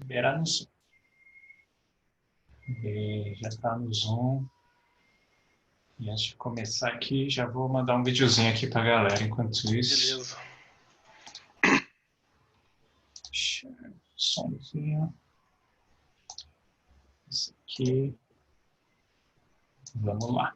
liberar no Zoom. Já está no Zoom. E antes de começar aqui, já vou mandar um videozinho aqui para a galera enquanto isso. Beleza. Somzinho. Esse aqui. Vamos lá.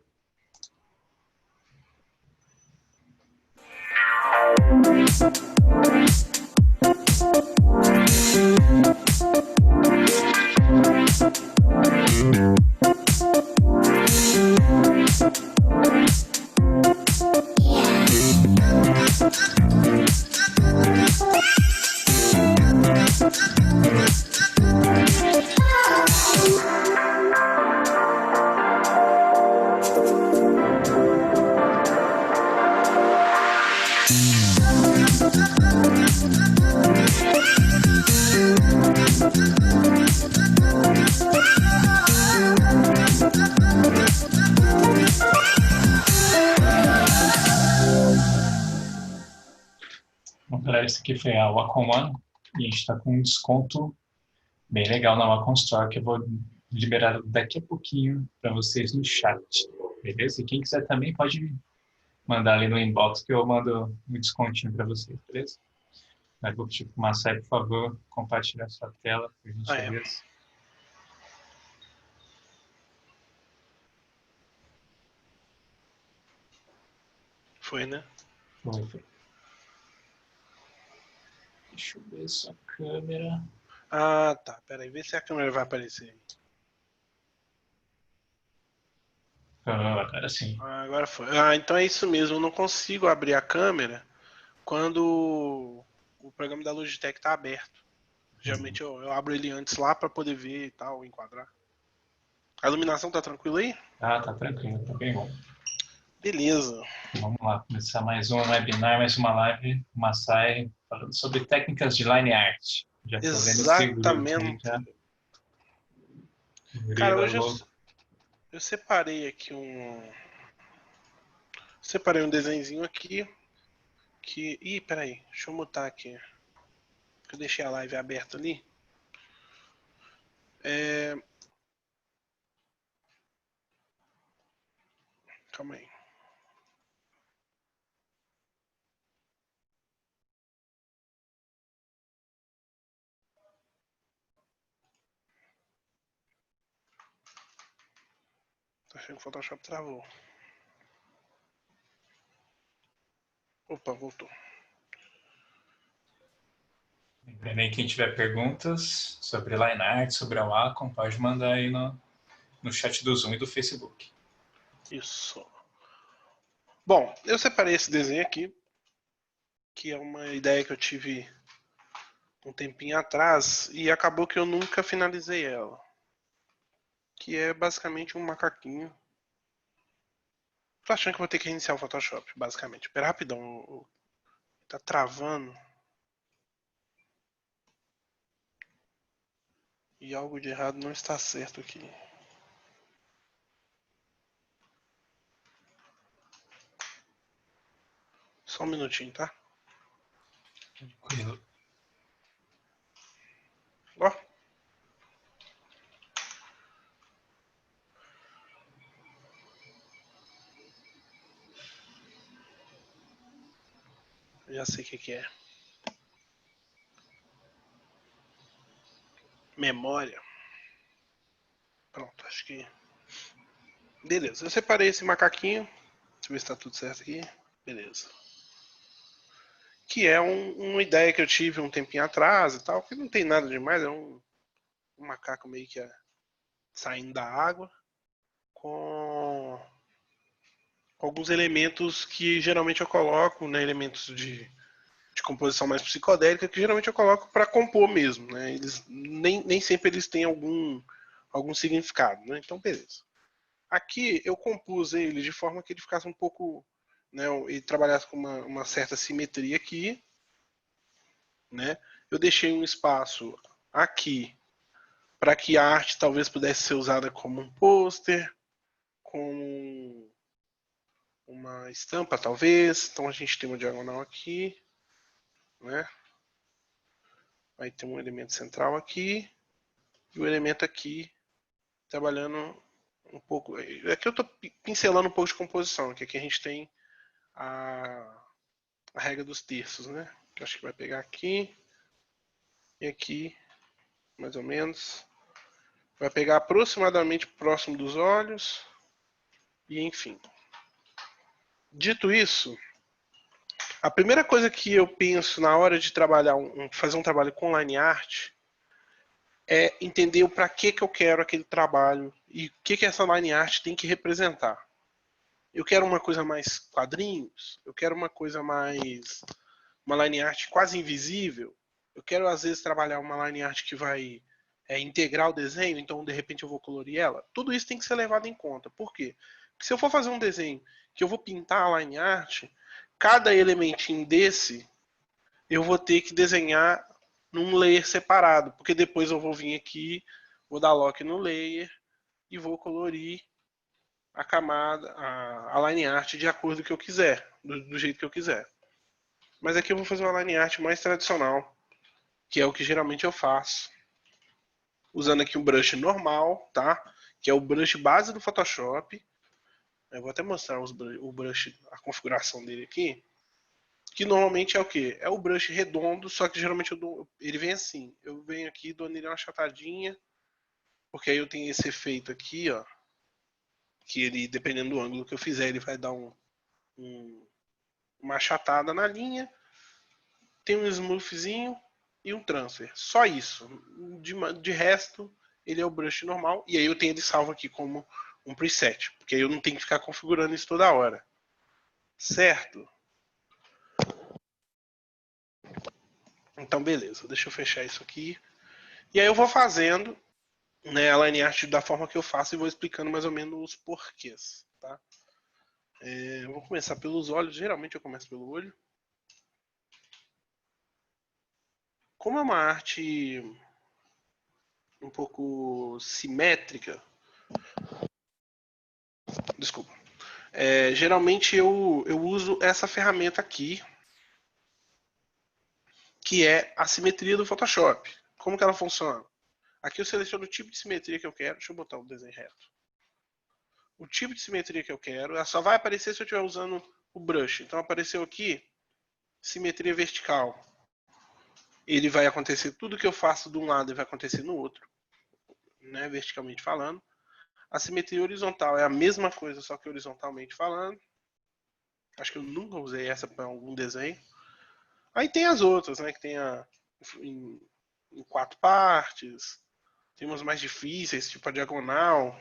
Bom, galera, esse aqui foi a Wacom One e a gente está com um desconto bem legal na Wacom Store que eu vou liberar daqui a pouquinho para vocês no chat, beleza? E quem quiser também pode mandar ali no inbox que eu mando um descontinho para vocês, beleza? Mas vou pedir para o Marcelo, por favor, compartilhar sua tela, por gentileza. Foi, né? Foi. Deixa eu ver sua câmera. Ah, tá. Peraí, vê se a câmera vai aparecer aí. Agora sim. Agora foi. Ah, então é isso mesmo. Eu não consigo abrir a câmera quando o programa da Logitech está aberto. Geralmente eu abro ele antes lá para poder ver e tal, enquadrar. A iluminação tá tranquila aí? Ah, tá tranquilo, tá bem bom. Beleza. Vamos lá, começar mais um webinar, mais uma live, uma SAI, falando sobre técnicas de line art. Já tô vendo esse grupo aqui já. Exatamente. Cara, Grila hoje louco. eu separei aqui Separei um desenhozinho aqui. Ih, peraí. Deixa eu mutar aqui. Eu deixei a live aberta ali. Calma aí. Tô achando que o Photoshop travou. Opa, voltou. Lembrando aí, quem tiver perguntas sobre line art, sobre a Wacom, pode mandar aí no chat do Zoom e do Facebook. Isso. Bom, eu separei esse desenho aqui, que é uma ideia que eu tive um tempinho atrás e acabou que eu nunca finalizei ela. Que é basicamente um macaquinho. Tô achando que vou ter que reiniciar o Photoshop, basicamente. Espera rapidão. Tá travando. E algo de errado não está certo aqui. Só um minutinho, tá? Tranquilo. Ó. Já sei o que é. Memória. Pronto, acho que... Beleza, eu separei esse macaquinho. Deixa eu ver se tá tudo certo aqui. Beleza. Que é uma ideia que eu tive um tempinho atrás e tal, que não tem nada demais, é um macaco meio que saindo da água com alguns elementos que geralmente eu coloco, né, elementos de composição mais psicodélica, que geralmente eu coloco para compor mesmo, né? Eles nem sempre eles têm algum significado, né? Então, beleza. Aqui eu compus ele de forma que ele ficasse um pouco, né, e trabalhasse com uma certa simetria aqui, né? Eu deixei um espaço aqui para que a arte talvez pudesse ser usada como um pôster, como uma estampa talvez. Então a gente tem uma diagonal aqui, né? Vai ter um elemento central aqui E o elemento aqui, trabalhando um pouco... Aqui eu estou pincelando um pouco de composição, que aqui a gente tem a regra dos terços, né? Que eu acho que vai pegar aqui e aqui, mais ou menos. Vai pegar aproximadamente próximo dos olhos. E enfim. Dito isso, a primeira coisa que eu penso na hora de trabalhar, fazer um trabalho com line art, é entender o para que eu quero aquele trabalho e o que essa line art tem que representar. Eu quero uma coisa mais quadrinhos, eu quero uma coisa mais... uma line art quase invisível, eu quero às vezes trabalhar uma line art que vai integrar o desenho, então de repente eu vou colorir ela. Tudo isso tem que ser levado em conta. Por quê? Porque se eu for fazer um desenho que eu vou pintar a line art, cada elementinho desse eu vou ter que desenhar num layer separado, porque depois eu vou vir aqui, vou dar lock no layer e vou colorir a camada, a line art de acordo com o que eu quiser, do jeito que eu quiser. Mas aqui eu vou fazer uma line art mais tradicional, que é o que geralmente eu faço. Usando aqui um brush normal, tá? Que é o brush base do Photoshop. Eu vou até mostrar o brush, a configuração dele aqui. Que normalmente é o quê? É o brush redondo, só que geralmente ele vem assim. Eu venho aqui, dou nele uma achatadinha, porque aí eu tenho esse efeito aqui, ó. Que ele, dependendo do ângulo que eu fizer, ele vai dar uma achatada na linha. Tem um smoothzinho e um transfer. Só isso. De resto, ele é o brush normal. E aí eu tenho ele salvo aqui como um preset. Porque aí eu não tenho que ficar configurando isso toda hora. Certo? Então, beleza. Deixa eu fechar isso aqui. E aí eu vou fazendo, né, a line art da forma que eu faço e vou explicando mais ou menos os porquês. Tá? Eu vou começar pelos olhos. Geralmente eu começo pelo olho. Como é uma arte um pouco simétrica, desculpa, geralmente eu uso essa ferramenta aqui, que é a simetria do Photoshop. Como que ela funciona? Aqui eu seleciono o tipo de simetria que eu quero. Deixa eu botar o desenho reto. O tipo de simetria que eu quero, ela só vai aparecer se eu estiver usando o brush. Então apareceu aqui, simetria vertical. Ele vai acontecer, tudo que eu faço de um lado vai acontecer no outro, né, verticalmente falando. A simetria horizontal é a mesma coisa, só que horizontalmente falando. Acho que eu nunca usei essa para algum desenho. Aí tem as outras, né? Que tem em 4 partes. Tem umas mais difíceis, tipo a diagonal.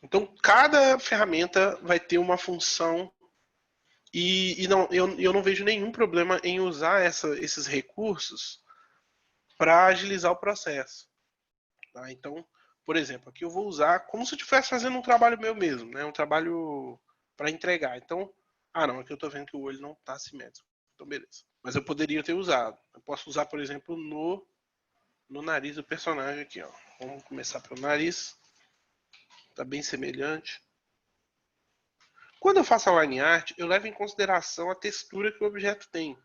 Então, cada ferramenta vai ter uma função e não, eu não vejo nenhum problema em usar esses recursos para agilizar o processo. Tá? Então, por exemplo, aqui eu vou usar como se eu estivesse fazendo um trabalho meu mesmo, né? Um trabalho para entregar. Então, não, aqui eu estou vendo que o olho não está simétrico. Então, beleza. Mas eu poderia ter usado. Eu posso usar, por exemplo, no nariz do personagem aqui, ó. Vamos começar pelo nariz. Tá bem semelhante. Quando eu faço a line art, eu levo em consideração a textura que o objeto tem.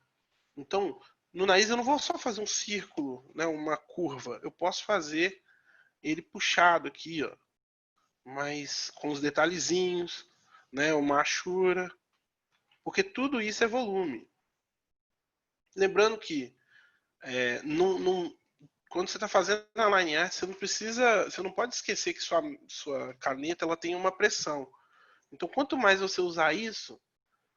Então, no nariz eu não vou só fazer um círculo, né, uma curva. Eu posso fazer ele puxado aqui, ó, mas com os detalhezinhos, né, uma achura, porque tudo isso é volume. Lembrando que quando você está fazendo a line art, você não pode esquecer que sua caneta ela tem uma pressão. Então, quanto mais você usar isso,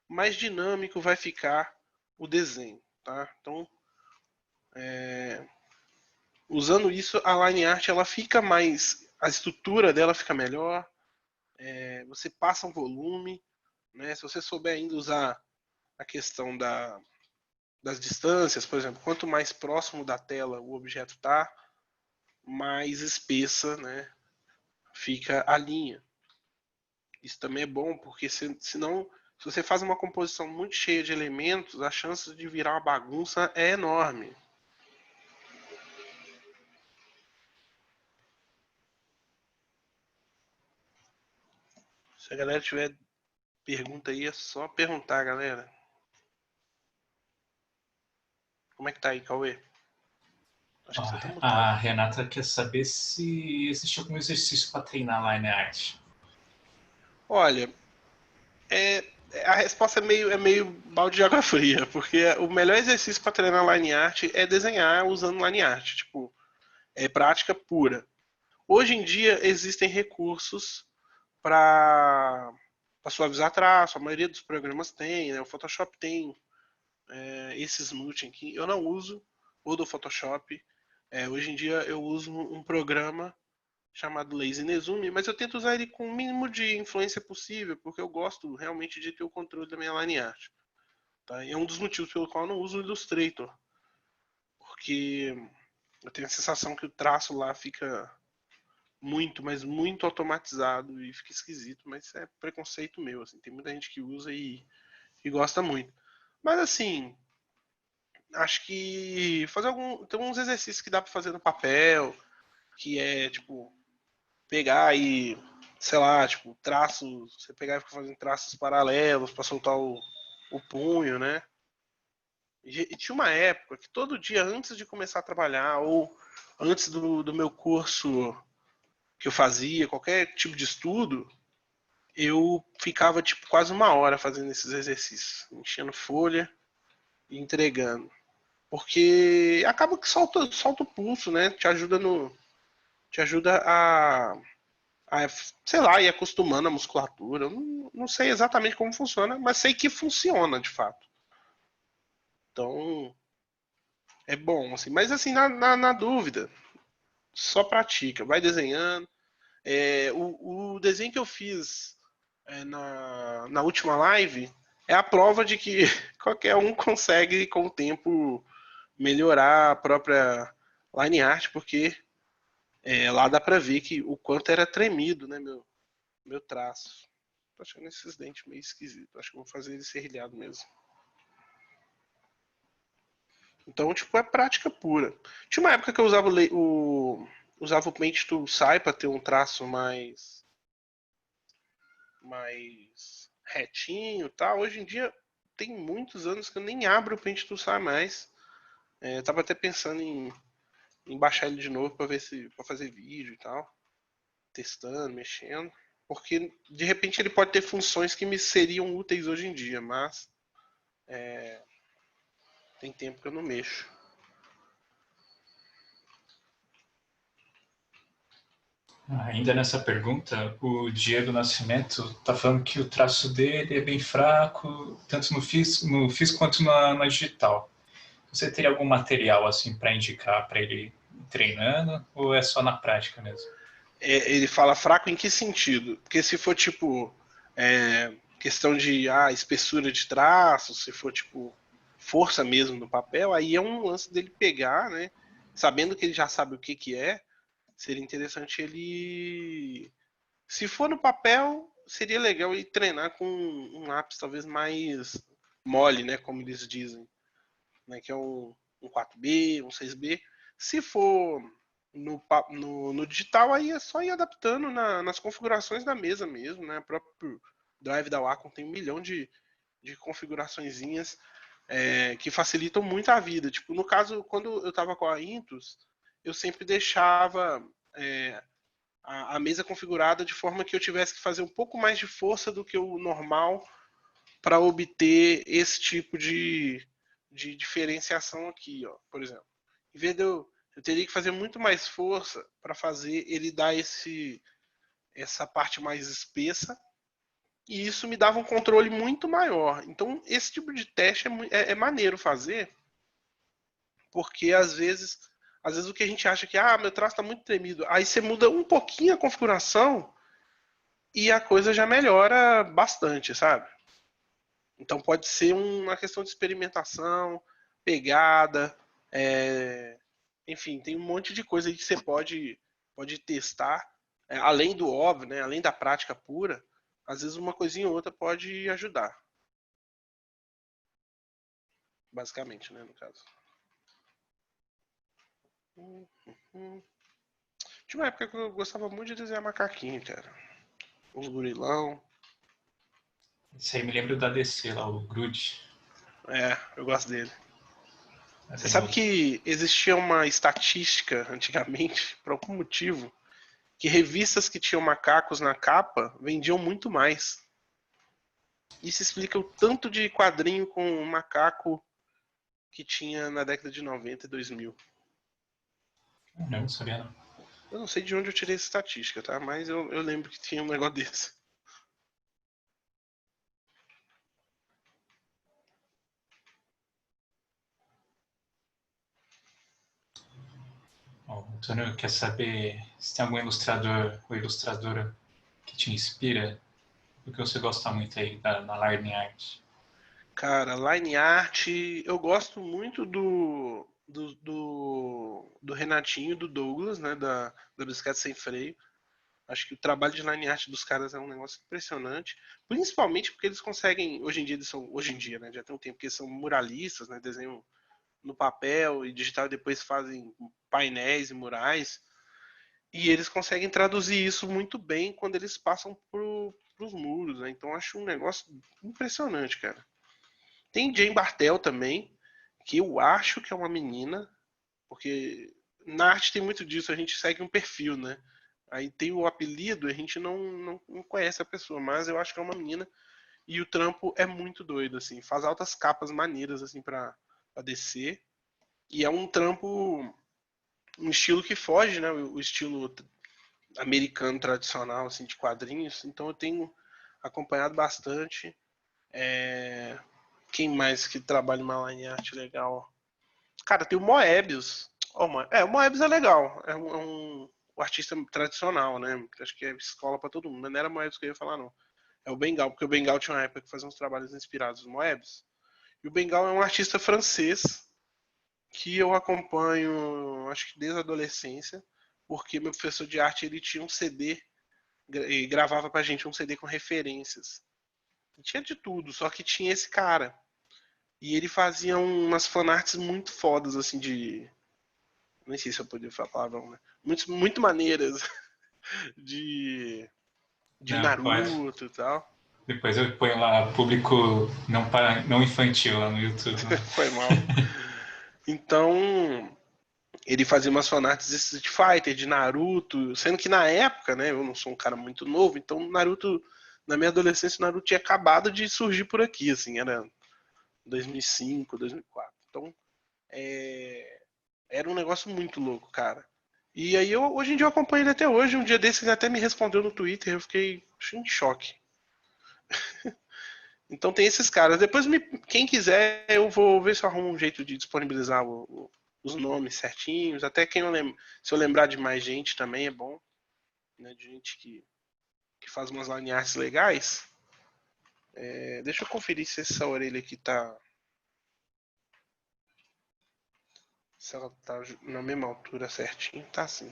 mais dinâmico vai ficar o desenho, tá? Então, usando isso, a line art ela fica mais, a estrutura dela fica melhor. Você passa um volume, né? Se você souber ainda usar a questão das distâncias, por exemplo, quanto mais próximo da tela o objeto está, mais espessa, né, fica a linha. Isso também é bom, porque senão, se você faz uma composição muito cheia de elementos, a chance de virar uma bagunça é enorme. Se a galera tiver pergunta aí, é só perguntar, galera. Como é que tá aí, Cauê? Acho que você tá A mutado. Renata quer saber se existe algum exercício para treinar line art. Olha, a resposta é meio balde de água fria, porque o melhor exercício para treinar line art é desenhar usando line art, tipo, é prática pura. Hoje em dia existem recursos para suavizar traço, a maioria dos programas tem, né? O Photoshop tem esse smoothing aqui. Eu não uso o do Photoshop. Hoje em dia eu uso um programa chamado Lazy Nezumi, mas eu tento usar ele com o mínimo de influência possível, porque eu gosto realmente de ter o controle da minha line art. Tá? E é um dos motivos pelo qual eu não uso o Illustrator, porque eu tenho a sensação que o traço lá fica muito, mas muito automatizado e fica esquisito, mas é preconceito meu, assim, tem muita gente que usa e gosta muito. Mas assim, acho que tem uns exercícios que dá para fazer no papel, que é tipo pegar e sei lá, tipo, traços, você pegar e ficar fazendo traços paralelos para soltar o punho, né? E tinha uma época que todo dia antes de começar a trabalhar ou antes do meu curso que eu fazia, qualquer tipo de estudo, eu ficava tipo quase uma hora fazendo esses exercícios, enchendo folha e entregando. Porque acaba que solta o pulso, né? Te ajuda a, sei lá, ir acostumando a musculatura. Eu não sei exatamente como funciona, mas sei que funciona de fato. Então, é bom, assim. Mas assim, na dúvida, só pratica, vai desenhando. O desenho que eu fiz na última live é a prova de que qualquer um consegue, com o tempo, melhorar a própria line art, porque lá dá pra ver que o quanto era tremido, né, meu traço. Tô achando esses dentes meio esquisitos. Acho que eu vou fazer ele serrilhado mesmo. Então, tipo, é prática pura. Tinha uma época que eu usava o Paint Tool Sai para ter um traço mais retinho, tá? Hoje em dia tem muitos anos que eu nem abro o Paint Tool Sai mais. Tava até pensando em baixar ele de novo para ver se para fazer vídeo e tal, testando, mexendo, porque de repente ele pode ter funções que me seriam úteis hoje em dia, mas tem tempo que eu não mexo. Ainda nessa pergunta, o Diego Nascimento está falando que o traço dele é bem fraco, tanto no físico quanto na digital. Você teria algum material assim para indicar para ele ir treinando ou é só na prática mesmo? Ele fala fraco em que sentido? Porque se for tipo questão de espessura de traço, se for tipo força mesmo no papel, aí é um lance dele pegar, né? Sabendo que ele já sabe o que que é, seria interessante ele. Se for no papel, seria legal ele treinar com um lápis talvez mais mole, né? Como eles dizem, né? Que é um 4B, um 6B. Se for no digital, aí é só ir adaptando nas configurações da mesa mesmo, né? O próprio Drive da Wacom tem 1 milhão de configuraçõezinhas que facilitam muito a vida. Tipo, no caso, quando eu estava com a Intus, eu sempre deixava a mesa configurada de forma que eu tivesse que fazer um pouco mais de força do que o normal para obter esse tipo de diferenciação aqui, ó. Por exemplo, em vez de eu teria que fazer muito mais força para fazer ele dar essa parte mais espessa, e isso me dava um controle muito maior. Então, esse tipo de teste é maneiro fazer, porque às vezes o que a gente acha que, meu traço está muito tremido, aí você muda um pouquinho a configuração e a coisa já melhora bastante, sabe? Então pode ser uma questão de experimentação, pegada, enfim, tem um monte de coisa aí que você pode testar, além do óbvio, né? Além da prática pura, às vezes uma coisinha ou outra pode ajudar, basicamente, né? No caso. Tinha uma época que eu gostava muito de desenhar macaquinho, cara. Uns gurilão. Isso aí me lembra da DC lá, o Groot. Eu gosto dele. Você sabe que existia uma estatística antigamente, por algum motivo, que revistas que tinham macacos na capa vendiam muito mais. Isso explica o tanto de quadrinho com macaco que tinha na década de 90 e 2000. Não sabia não. Eu não sei de onde eu tirei essa estatística, tá? Mas eu lembro que tinha um negócio desse. Ó, o Antônio quer saber se tem algum ilustrador ou ilustradora que te inspira, porque você gosta muito aí da line art. Cara, line art, eu gosto muito do Renatinho, do Douglas, né? Da Bicicleta Sem Freio. Acho que o trabalho de line art dos caras é um negócio impressionante. Principalmente porque eles conseguem, hoje em dia, né? Já tem um tempo que eles são muralistas, né? Desenham no papel e digital e depois fazem painéis e murais. E eles conseguem traduzir isso muito bem quando eles passam pros muros, né? Então acho um negócio impressionante, cara. Tem Jane Bartel também, que eu acho que é uma menina, porque na arte tem muito disso, a gente segue um perfil, né? Aí tem o apelido, a gente não conhece a pessoa, mas eu acho que é uma menina. E o trampo é muito doido, assim. Faz altas capas maneiras, assim, pra descer. E é um trampo, um estilo que foge, né? O estilo americano tradicional, assim, de quadrinhos. Então eu tenho acompanhado bastante. Quem mais que trabalha uma line art legal? Cara, tem o Moebius. O Moebius é legal. O artista tradicional, né? Acho que é escola pra todo mundo. Mas não era Moebius que eu ia falar, não. É o Bengal, porque o Bengal tinha uma época que fazia uns trabalhos inspirados no Moebius. E o Bengal é um artista francês que eu acompanho, acho que desde a adolescência, porque meu professor de arte ele tinha um CD e gravava pra gente um CD com referências. E tinha de tudo, só que tinha esse cara. E ele fazia umas fanarts muito fodas, assim, de. Nem sei se eu podia falar palavrão, né? Muito maneiras de Não, pode. Naruto e tal. Depois eu ponho lá público não infantil lá no YouTube. Foi mal. Então, ele fazia umas fanarts de Street Fighter, de Naruto, sendo que na época, né, eu não sou um cara muito novo, então Naruto, na minha adolescência, o Naruto tinha acabado de surgir por aqui, assim, era 2005, 2004. Então, era um negócio muito louco, cara. E aí, hoje em dia, eu acompanho ele até hoje. Um dia desses, ele até me respondeu no Twitter, eu fiquei em choque. Então, tem esses caras. Depois, quem quiser, eu vou ver se eu arrumo um jeito de disponibilizar os nomes certinhos. Até se eu lembrar de mais gente também é bom. Né, de gente que faz umas line arts legais. Deixa eu conferir se essa orelha aqui tá. Se ela tá na mesma altura certinho. Tá sim.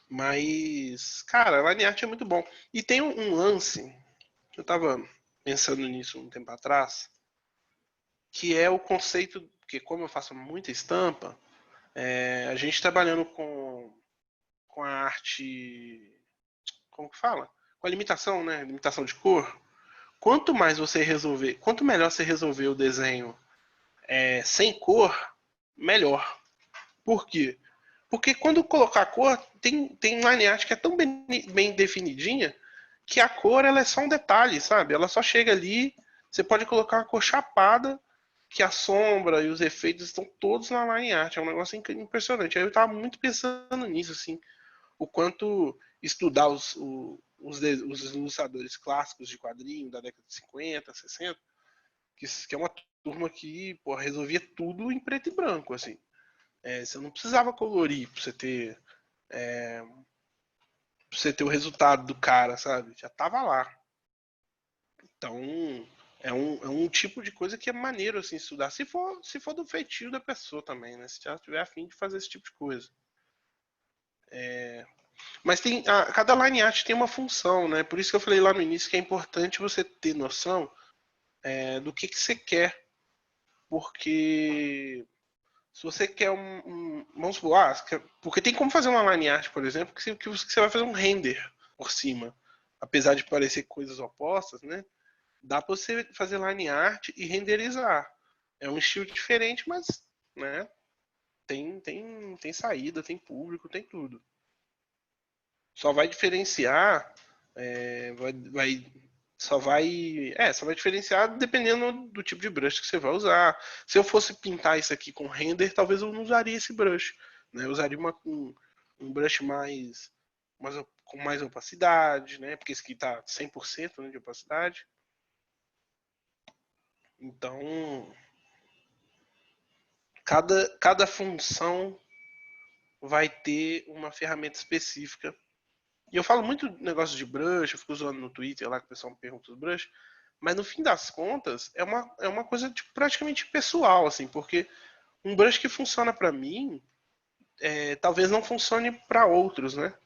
Mas, cara, line art é muito bom. E tem um lance, eu tava pensando nisso um tempo atrás, que é o conceito, que como eu faço muita estampa, a gente trabalhando com a arte, como que fala? Com a limitação, né? Limitação de cor. Quanto melhor você resolver o desenho sem cor, melhor. Por quê? Porque quando colocar cor, tem line art que é tão bem definidinha que a cor ela é só um detalhe, sabe? Ela só chega ali, você pode colocar uma cor chapada, que a sombra e os efeitos estão todos na line art. É um negócio impressionante. Aí eu tava muito pensando nisso, assim, o quanto estudar os ilustradores clássicos de quadrinho da década de 50, 60, que é uma turma que pô, resolvia tudo em preto e branco, assim. Você não precisava colorir pra você ter o resultado do cara, sabe? Já tava lá. Então, é um tipo de coisa que é maneiro, assim, estudar. Se for do feitio da pessoa também, né? Se ela tiver afim de fazer esse tipo de coisa. Mas cada line art tem uma função, né? Por isso que eu falei lá no início que é importante você ter noção do que você quer. Porque se você quer vamos supor, porque tem como fazer uma line art, por exemplo, que você vai fazer um render por cima. Apesar de parecer coisas opostas, né? Dá para você fazer line art e renderizar. É um estilo diferente, mas, né, tem saída, tem público, tem tudo. Só vai diferenciar, só vai diferenciar dependendo do tipo de brush que você vai usar. Se eu fosse pintar isso aqui com render, talvez eu não usaria esse brush, né? Eu usaria um brush com mais opacidade, né? Porque esse aqui tá 100%, né, de opacidade. Então, cada função vai ter uma ferramenta específica. E eu falo muito negócio de brush, eu fico usando no Twitter lá que o pessoal me pergunta os brush, mas no fim das contas é uma coisa tipo, praticamente pessoal, assim, porque um brush que funciona para mim, talvez não funcione para outros, né?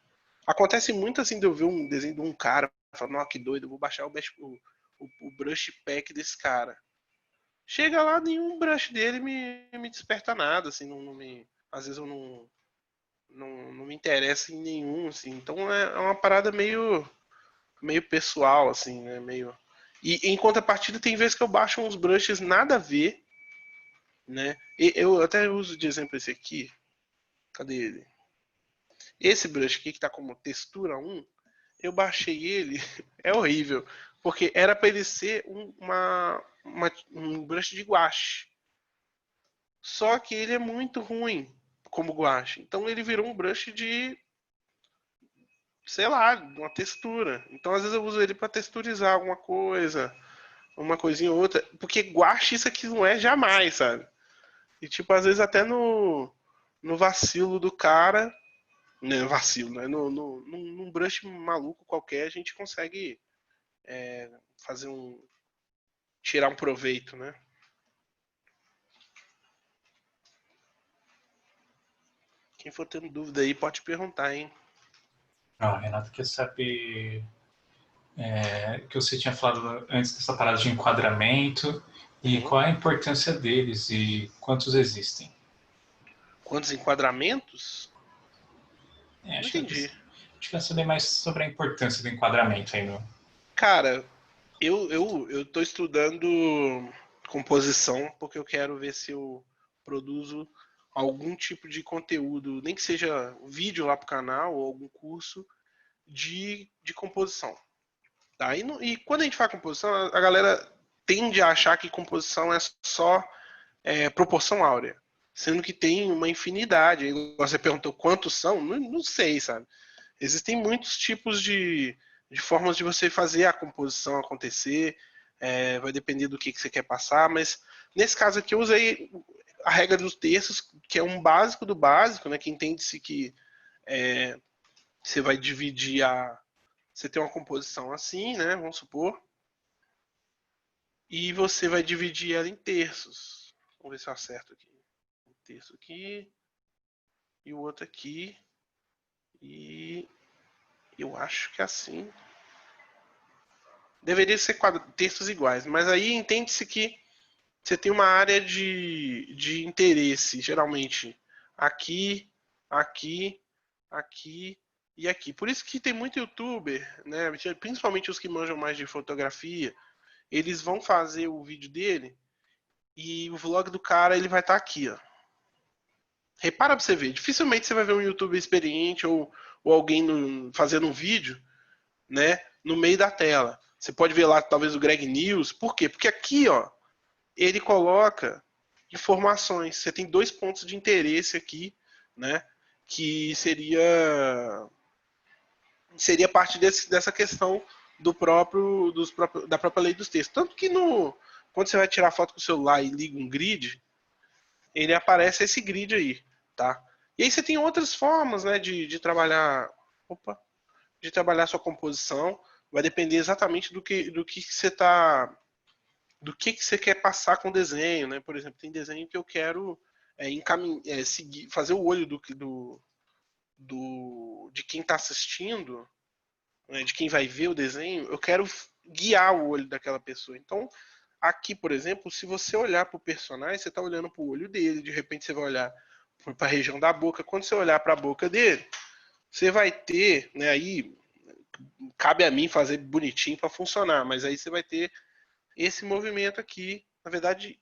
Acontece muito assim de eu ver um desenho de um cara, falando, ó, que doido, eu vou baixar o brush pack desse cara. Chega lá, nenhum brush dele me desperta nada, assim, às vezes eu não me interessa em nenhum, assim. Então é uma parada meio pessoal, assim, né? Meio. E em contrapartida, tem vezes que eu baixo uns brushes nada a ver, né? E eu até uso de exemplo esse aqui. Cadê ele? Esse brush aqui que tá como textura 1, eu baixei ele, é horrível, porque era para ele ser um brush de guache. Só que ele é muito ruim como guache. Então ele virou um brush de, sei lá, uma textura. Então às vezes eu uso ele para texturizar alguma coisa, uma coisinha ou outra, porque guache isso aqui não é jamais, sabe? E tipo, às vezes até no vacilo do cara, né, vacilo, né? Num brush maluco qualquer, a gente consegue fazer tirar um proveito, né? Quem for tendo dúvida aí pode perguntar, hein? Ah, Renato quer saber que você tinha falado antes dessa parada de enquadramento e Uhum. qual é a importância deles e quantos existem. Quantos enquadramentos? Não Acho que entendi. a gente quer saber mais sobre a importância do enquadramento aí no. Cara, eu tô estudando composição porque eu quero ver se eu produzo algum tipo de conteúdo, nem que seja vídeo lá pro canal ou algum curso de composição. Tá? E quando a gente fala composição, a galera tende a achar que composição é só proporção áurea, sendo que tem uma infinidade. Você perguntou quantos são? Não sei, sabe? Existem muitos tipos de formas de você fazer a composição acontecer, vai depender do que você quer passar, mas nesse caso aqui eu usei a regra dos terços, que é um básico do básico, né, que entende-se que você vai dividir você tem uma composição assim, né, vamos supor, e você vai dividir ela em terços. Vamos ver se eu acerto aqui. Um terço aqui, e o outro aqui, e eu acho que é assim. Deveria ser terços iguais, mas aí entende-se que você tem uma área de interesse, geralmente aqui, aqui, aqui e aqui. Por isso que tem muito youtuber, né, principalmente os que manjam mais de fotografia, eles vão fazer o vídeo dele e o vlog do cara ele vai estar aqui, ó. Repara pra você ver, dificilmente você vai ver um youtuber experiente ou alguém fazendo um vídeo, né, no meio da tela. Você pode ver lá talvez o Greg News. Por quê? Porque aqui, ó, ele coloca informações. Você tem dois pontos de interesse aqui, né? Que seria parte dessa questão da própria lei dos textos. Tanto que quando você vai tirar foto com o celular e liga um grid, ele aparece esse grid aí, tá? E aí você tem outras formas, né, de trabalhar, de trabalhar sua composição. Vai depender exatamente do que você está do que você quer passar com o desenho, né? Por exemplo, tem desenho que eu quero seguir, fazer o olho de quem está assistindo, né? De quem vai ver o desenho, eu quero guiar o olho daquela pessoa. Então, aqui, por exemplo, se você olhar para o personagem, você está olhando para o olho dele, de repente você vai olhar para a região da boca. Quando você olhar para a boca dele, você vai ter, né? Aí cabe a mim fazer bonitinho para funcionar, mas aí você vai ter esse movimento aqui, na verdade,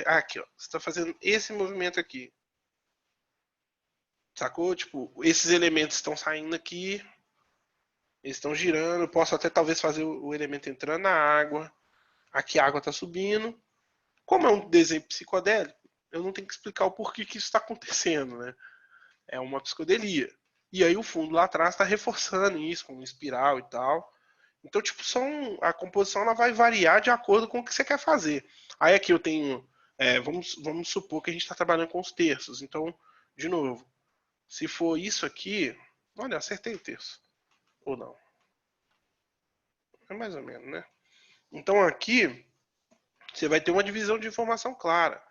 Aqui, ó. Você está fazendo esse movimento aqui. Sacou? Tipo, esses elementos estão saindo aqui. Eles estão girando. Eu posso até talvez fazer o elemento entrando na água. Aqui a água está subindo. Como é um desenho psicodélico, eu não tenho que explicar o porquê que isso está acontecendo, né? É uma psicodelia. E aí o fundo lá atrás está reforçando isso com espiral e tal. Então, tipo, a composição ela vai variar de acordo com o que você quer fazer. Aí aqui eu tenho, vamos supor que a gente está trabalhando com os terços. Então, de novo, se for isso aqui, olha, acertei o terço. Ou não. É mais ou menos, né? Então aqui, você vai ter uma divisão de informação clara.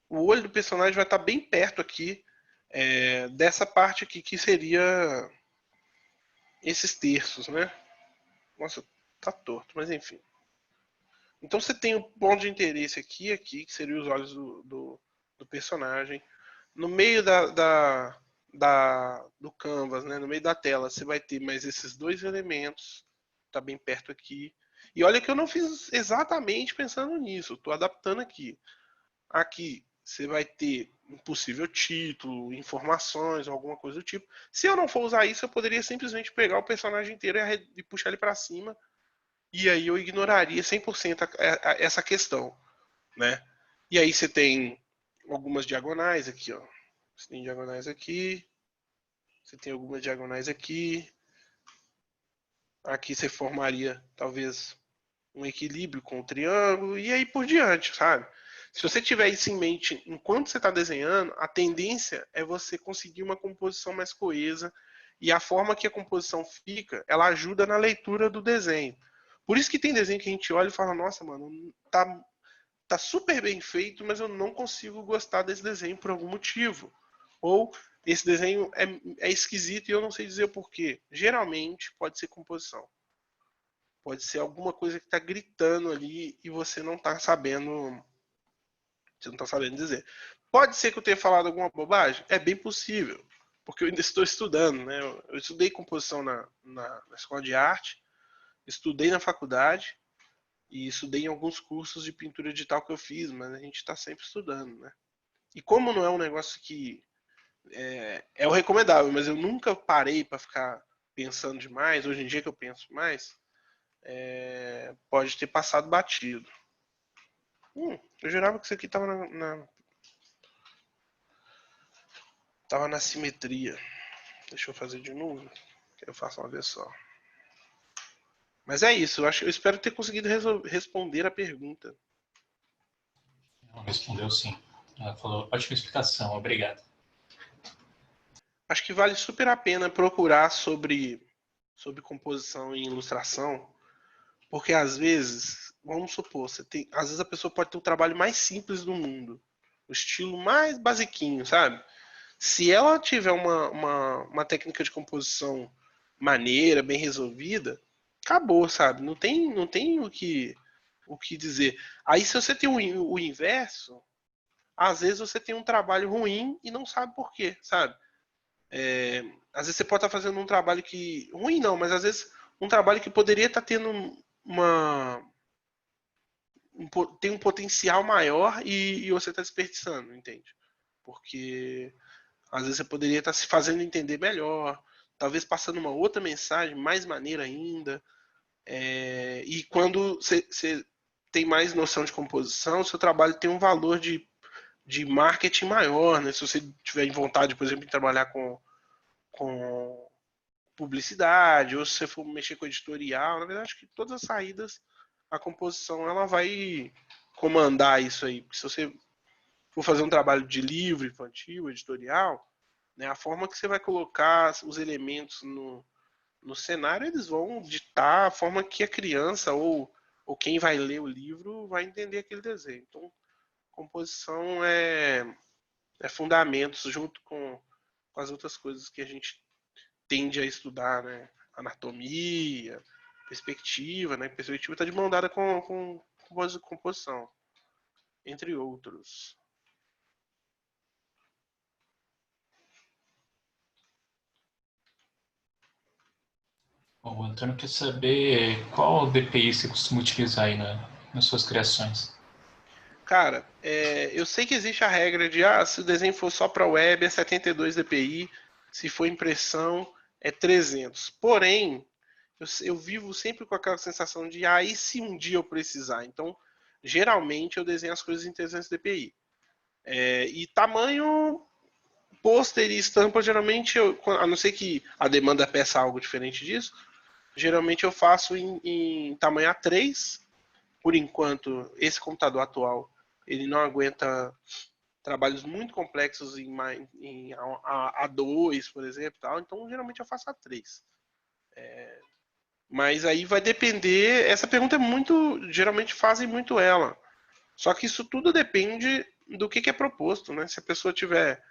O olho do personagem vai estar bem perto aqui dessa parte aqui que seria esses terços, né? Nossa, tá torto, mas enfim. Então você tem o ponto de interesse aqui, que seria os olhos do personagem. No meio do canvas, né, no meio da tela, você vai ter mais esses dois elementos. Tá bem perto aqui. E olha que eu não fiz exatamente pensando nisso. Estou adaptando aqui. Aqui você vai ter um possível título, informações, alguma coisa do tipo. Se eu não for usar isso, eu poderia simplesmente pegar o personagem inteiro e puxar ele para cima. E aí eu ignoraria 100% essa questão, né? E aí você tem algumas diagonais aqui, ó. Você tem diagonais aqui. Você tem algumas diagonais aqui. Aqui você formaria talvez um equilíbrio com o triângulo e aí por diante, sabe? Se você tiver isso em mente enquanto você está desenhando, a tendência é você conseguir uma composição mais coesa e a forma que a composição fica, ela ajuda na leitura do desenho. Por isso que tem desenho que a gente olha e fala, nossa, mano, tá super bem feito, mas eu não consigo gostar desse desenho por algum motivo. Ou esse desenho é esquisito e eu não sei dizer o porquê. Geralmente pode ser composição. Pode ser alguma coisa que está gritando ali e você não está sabendo. Você não está sabendo dizer. Pode ser que eu tenha falado alguma bobagem? É bem possível. Porque eu ainda estou estudando, né? Eu estudei composição na escola de arte, estudei na faculdade e estudei em alguns cursos de pintura digital que eu fiz, mas a gente está sempre estudando, né? E como não é um negócio que é o recomendável, mas eu nunca parei para ficar pensando demais, hoje em dia que eu penso mais, pode ter passado batido. Eu jurava que isso aqui tava na simetria. Deixa eu fazer de novo, que eu faço uma vez só. Mas é isso, eu espero ter conseguido responder a pergunta. Ela respondeu sim. Ela falou, ótima explicação, obrigado. Acho que vale super a pena procurar sobre composição e ilustração, porque às vezes, vamos supor, às vezes a pessoa pode ter o trabalho mais simples do mundo, o estilo mais basiquinho, sabe? Se ela tiver uma técnica de composição maneira, bem resolvida, acabou, sabe? Não tem o que dizer. Aí se você tem o inverso, às vezes você tem um trabalho ruim e não sabe por quê, sabe? Às vezes você pode estar fazendo um trabalho que. Ruim não, mas às vezes um trabalho que poderia estar tendo tem um potencial maior e você está desperdiçando, entende? Porque às vezes você poderia estar se fazendo entender melhor, talvez passando uma outra mensagem mais maneira ainda. E quando você tem mais noção de composição, seu trabalho tem um valor de marketing maior, né? Se você tiver vontade, por exemplo, de trabalhar com publicidade, ou se você for mexer com editorial, na verdade, acho que todas as saídas, a composição ela vai comandar isso aí. Porque se você for fazer um trabalho de livro infantil, editorial, né, a forma que você vai colocar os elementos no cenário, eles vão ditar a forma que a criança ou quem vai ler o livro vai entender aquele desenho. Então, composição é fundamentos junto com as outras coisas que a gente tende a estudar, né? Anatomia, perspectiva, né? Perspectiva está de mão dada com composição, entre outros. Bom, o Antônio quer saber qual DPI você costuma utilizar aí nas suas criações. Cara, eu sei que existe a regra de se o desenho for só para web é 72 dpi, se for impressão é 300. Porém, eu vivo sempre com aquela sensação de e se um dia eu precisar? Então, geralmente eu desenho as coisas em 300 dpi. E tamanho pôster e estampa, geralmente, a não ser que a demanda peça algo diferente disso, geralmente eu faço em tamanho A3. Por enquanto, esse computador atual, ele não aguenta trabalhos muito complexos em A2, por exemplo, tal. Então geralmente eu faço A3. Mas aí vai depender. Essa pergunta é muito. Geralmente fazem muito ela. Só que isso tudo depende do que é proposto, né? Se a pessoa tiver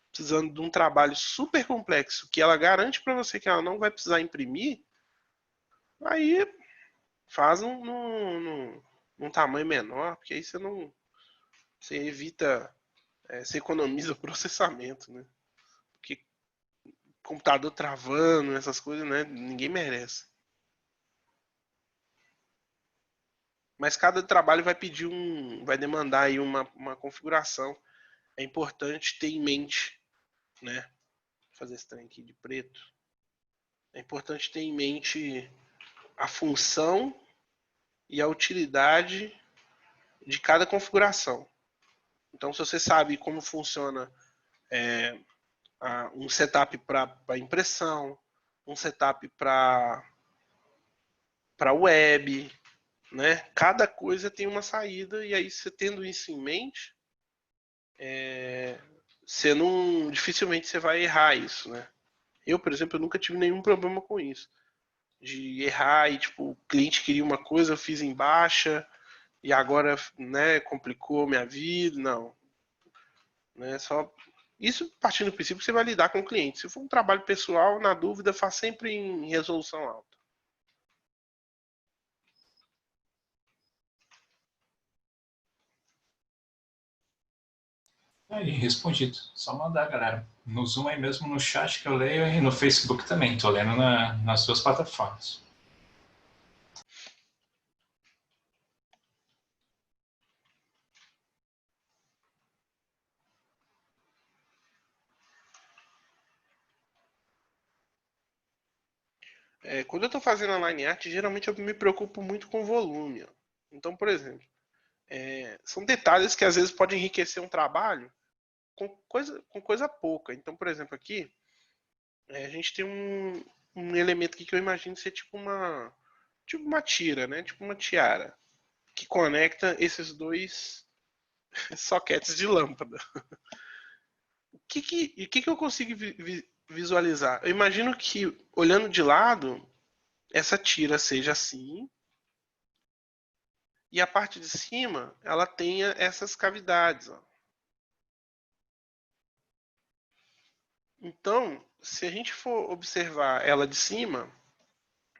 precisando de um trabalho super complexo, que ela garante para você que ela não vai precisar imprimir, aí faz num tamanho menor, porque aí você não. Você evita. Você economiza o processamento, né? Porque computador travando, essas coisas, né? Ninguém merece. Mas cada trabalho vai pedir vai demandar aí uma configuração. É importante ter em mente, né? Vou fazer esse trem aqui de preto. É importante ter em mente a função e a utilidade de cada configuração. Então, se você sabe como funciona um setup para impressão, um setup para web, né? Cada coisa tem uma saída e aí você tendo isso em mente, você não dificilmente você vai errar isso, né? Eu, por exemplo, eu nunca tive nenhum problema com isso, de errar e tipo o cliente queria uma coisa, eu fiz em baixa e agora, né, complicou minha vida, não, né? Só isso partindo do princípio que você vai lidar com o cliente. Se for um trabalho pessoal, na dúvida, faz sempre em resolução alta. Aí, respondido. Só mandar, galera. No Zoom aí mesmo, no chat que eu leio e no Facebook também. Tô lendo nas suas plataformas. Quando eu estou fazendo a line art, geralmente eu me preocupo muito com volume. Ó. Então, por exemplo, são detalhes que às vezes podem enriquecer um trabalho com coisa pouca. Então, por exemplo, aqui a gente tem um elemento aqui que eu imagino ser tipo uma tira, né? Tipo uma tiara que conecta esses dois soquetes de lâmpada. O que eu consigo visualizar? Eu imagino que olhando de lado essa tira seja assim e a parte de cima ela tenha essas cavidades. Ó. Então, se a gente for observar ela de cima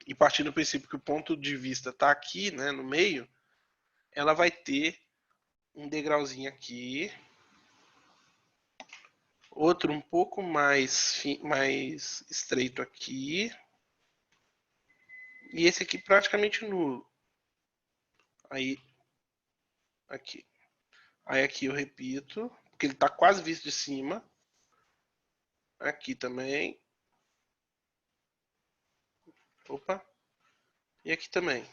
e partir do princípio que o ponto de vista está aqui, né, no meio, ela vai ter um degrauzinho aqui, outro um pouco mais estreito aqui, e esse aqui praticamente nulo. Aí, aqui. Aí aqui eu repito, porque ele está quase visto de cima. Aqui também. Opa. E aqui também.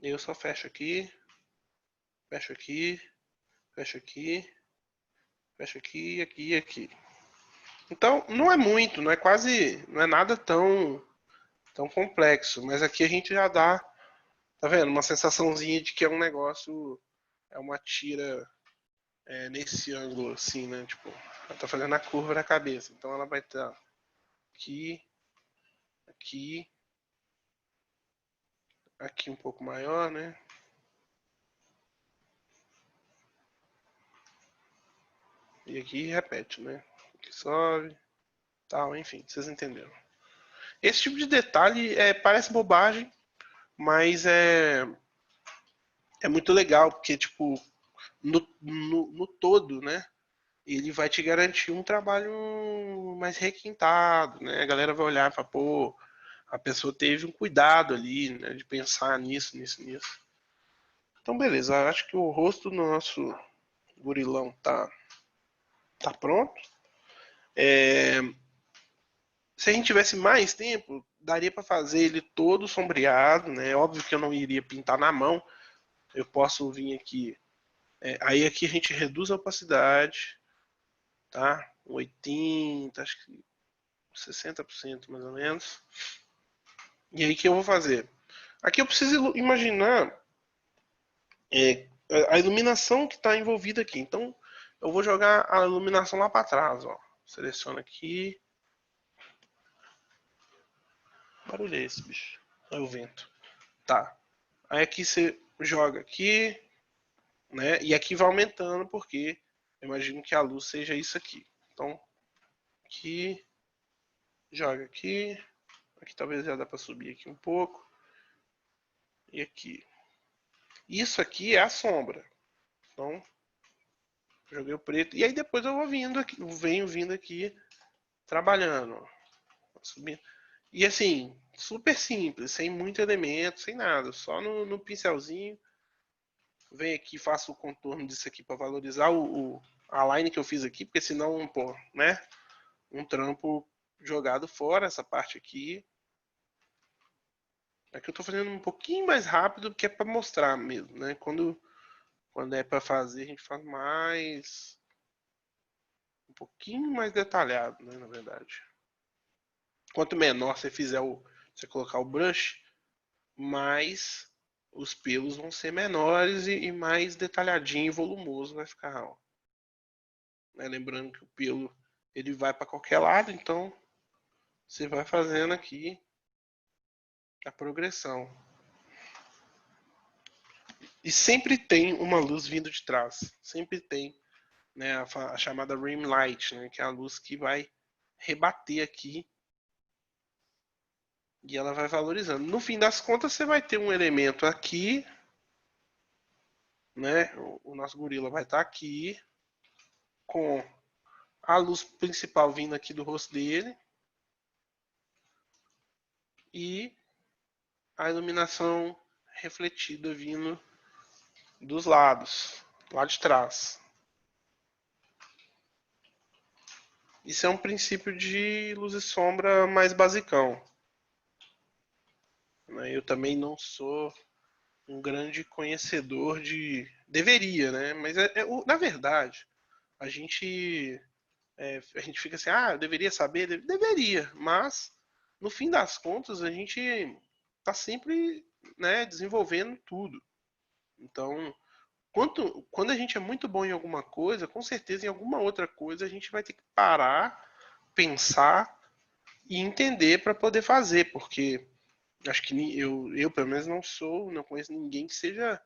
Eu só fecho aqui, fecho aqui, fecho aqui, fecho aqui, aqui e aqui. Então, não é muito, não é nada tão complexo, mas aqui a gente já dá, tá vendo? Uma sensaçãozinha de que é um negócio, é uma tira nesse ângulo assim, né? Tipo, ela tá fazendo a curva da cabeça, então ela vai estar aqui, aqui, aqui um pouco maior, né? E aqui repete, né? Aqui sobe, tal, enfim, vocês entenderam. Esse tipo de detalhe parece bobagem, mas é muito legal, porque, tipo, no todo, né? Ele vai te garantir um trabalho mais requintado, né? A galera vai olhar e falar, pô, a pessoa teve um cuidado ali, né? De pensar nisso, nisso, nisso. Então, beleza. Acho que o rosto do nosso gorilão tá pronto. Se a gente tivesse mais tempo, daria para fazer ele todo sombreado, né? Óbvio que eu não iria pintar na mão. Eu posso vir aqui. Aí aqui a gente reduz a opacidade, tá? 80, acho que 60% mais ou menos. E aí o que eu vou fazer? Aqui eu preciso imaginar a iluminação que está envolvida aqui. Então eu vou jogar a iluminação lá para trás, ó. Seleciono aqui. Que barulho é esse, bicho? É o vento. Tá. Aí aqui você joga aqui, né? E aqui vai aumentando porque eu imagino que a luz seja isso aqui. Então aqui, joga aqui. Aqui talvez já dá para subir aqui um pouco. E aqui. Isso aqui é a sombra. Então, joguei o preto. E aí depois eu vou vindo aqui, venho vindo aqui trabalhando. Subindo. E assim, super simples, sem muito elemento, sem nada. Só no pincelzinho. Venho aqui, faço o contorno disso aqui para valorizar a line que eu fiz aqui, porque senão, pô, né? Um trampo jogado fora, essa parte aqui. Aqui eu tô fazendo um pouquinho mais rápido, porque é para mostrar mesmo, né? Quando é para fazer, a gente faz mais. Um pouquinho mais detalhado, né? Na verdade. Quanto menor você fizer você colocar o brush, mais os pelos vão ser menores e mais detalhadinho e volumoso vai ficar. Ó. Né? Lembrando que o pelo ele vai para qualquer lado, então você vai fazendo aqui a progressão. E sempre tem uma luz vindo de trás. Sempre tem, né, a chamada rim light, né, que é a luz que vai rebater aqui e ela vai valorizando. No fim das contas, você vai ter um elemento aqui, né? O nosso gorila vai estar aqui com a luz principal vindo aqui do rosto dele e a iluminação refletida vindo dos lados, lá de trás. Isso é um princípio de luz e sombra mais basicão. Eu também não sou um grande conhecedor de. Deveria, né? Mas na verdade, a gente fica assim, eu deveria saber, deveria, mas no fim das contas a gente está sempre, né, desenvolvendo tudo. Então, quando a gente é muito bom em alguma coisa, com certeza em alguma outra coisa a gente vai ter que parar, pensar e entender para poder fazer, porque acho que eu pelo menos não conheço ninguém que seja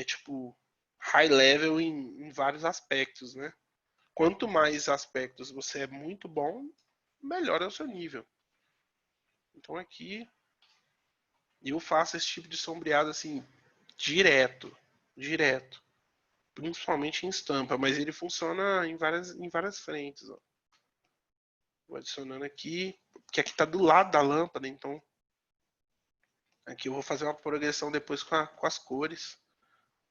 tipo high level em vários aspectos, né? Quanto mais aspectos você é muito bom, melhor é o seu nível. Então aqui eu faço esse tipo de sombreado assim direto, principalmente em estampa, mas ele funciona em várias frentes. Ó. Vou adicionando aqui, que aqui está do lado da lâmpada, então aqui eu vou fazer uma progressão depois com as cores.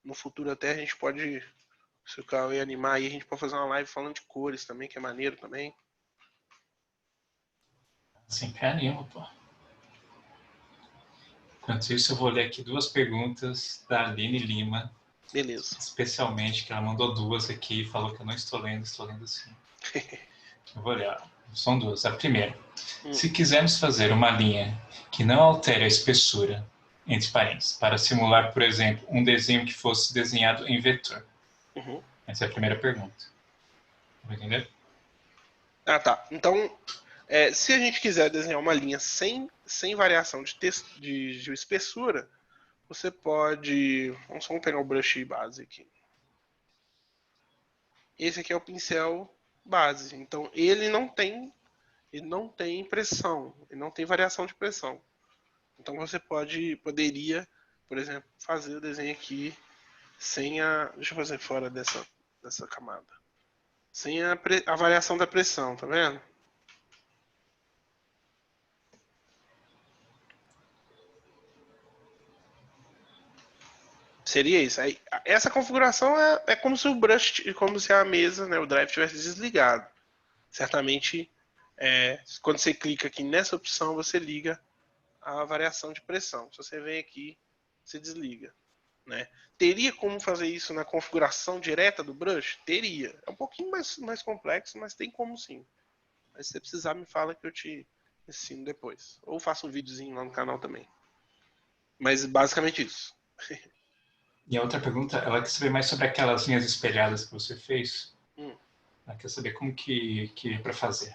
No futuro até a gente pode, se o Cauê animar aí, a gente pode fazer uma live falando de cores também, que é maneiro também. Sempre animo, pô. Enquanto isso, eu vou ler aqui duas perguntas da Aline Lima. Beleza. Especialmente, que ela mandou duas aqui e falou que eu não estou lendo sim. Eu vou ler. São duas. A primeira. Se quisermos fazer uma linha que não altere a espessura, entre parênteses, para simular, por exemplo, um desenho que fosse desenhado em vetor. Uhum. Essa é a primeira pergunta. Vai entender? Ah, tá. Então, se a gente quiser desenhar uma linha sem variação de espessura, você pode. Vamos pegar o brush base aqui. Esse aqui é o pincel base. Então, ele não tem pressão, ele não tem variação de pressão. Então, você poderia, por exemplo, fazer o desenho aqui sem a. Deixa eu fazer fora dessa camada. Sem a variação da pressão, tá vendo? Seria isso. Aí, essa configuração é como se o brush, como se a mesa, né, o drive tivesse desligado. Certamente, quando você clica aqui nessa opção, você liga a variação de pressão. Se você vem aqui, você desliga. Né? Teria como fazer isso na configuração direta do brush? Teria. É um pouquinho mais complexo, mas tem como sim. Mas se você precisar, me fala que eu te ensino depois. Ou faço um videozinho lá no canal também. Mas basicamente isso. E a outra pergunta, ela quer saber mais sobre aquelas linhas espelhadas que você fez. Hum. Ela quer saber como que é para fazer.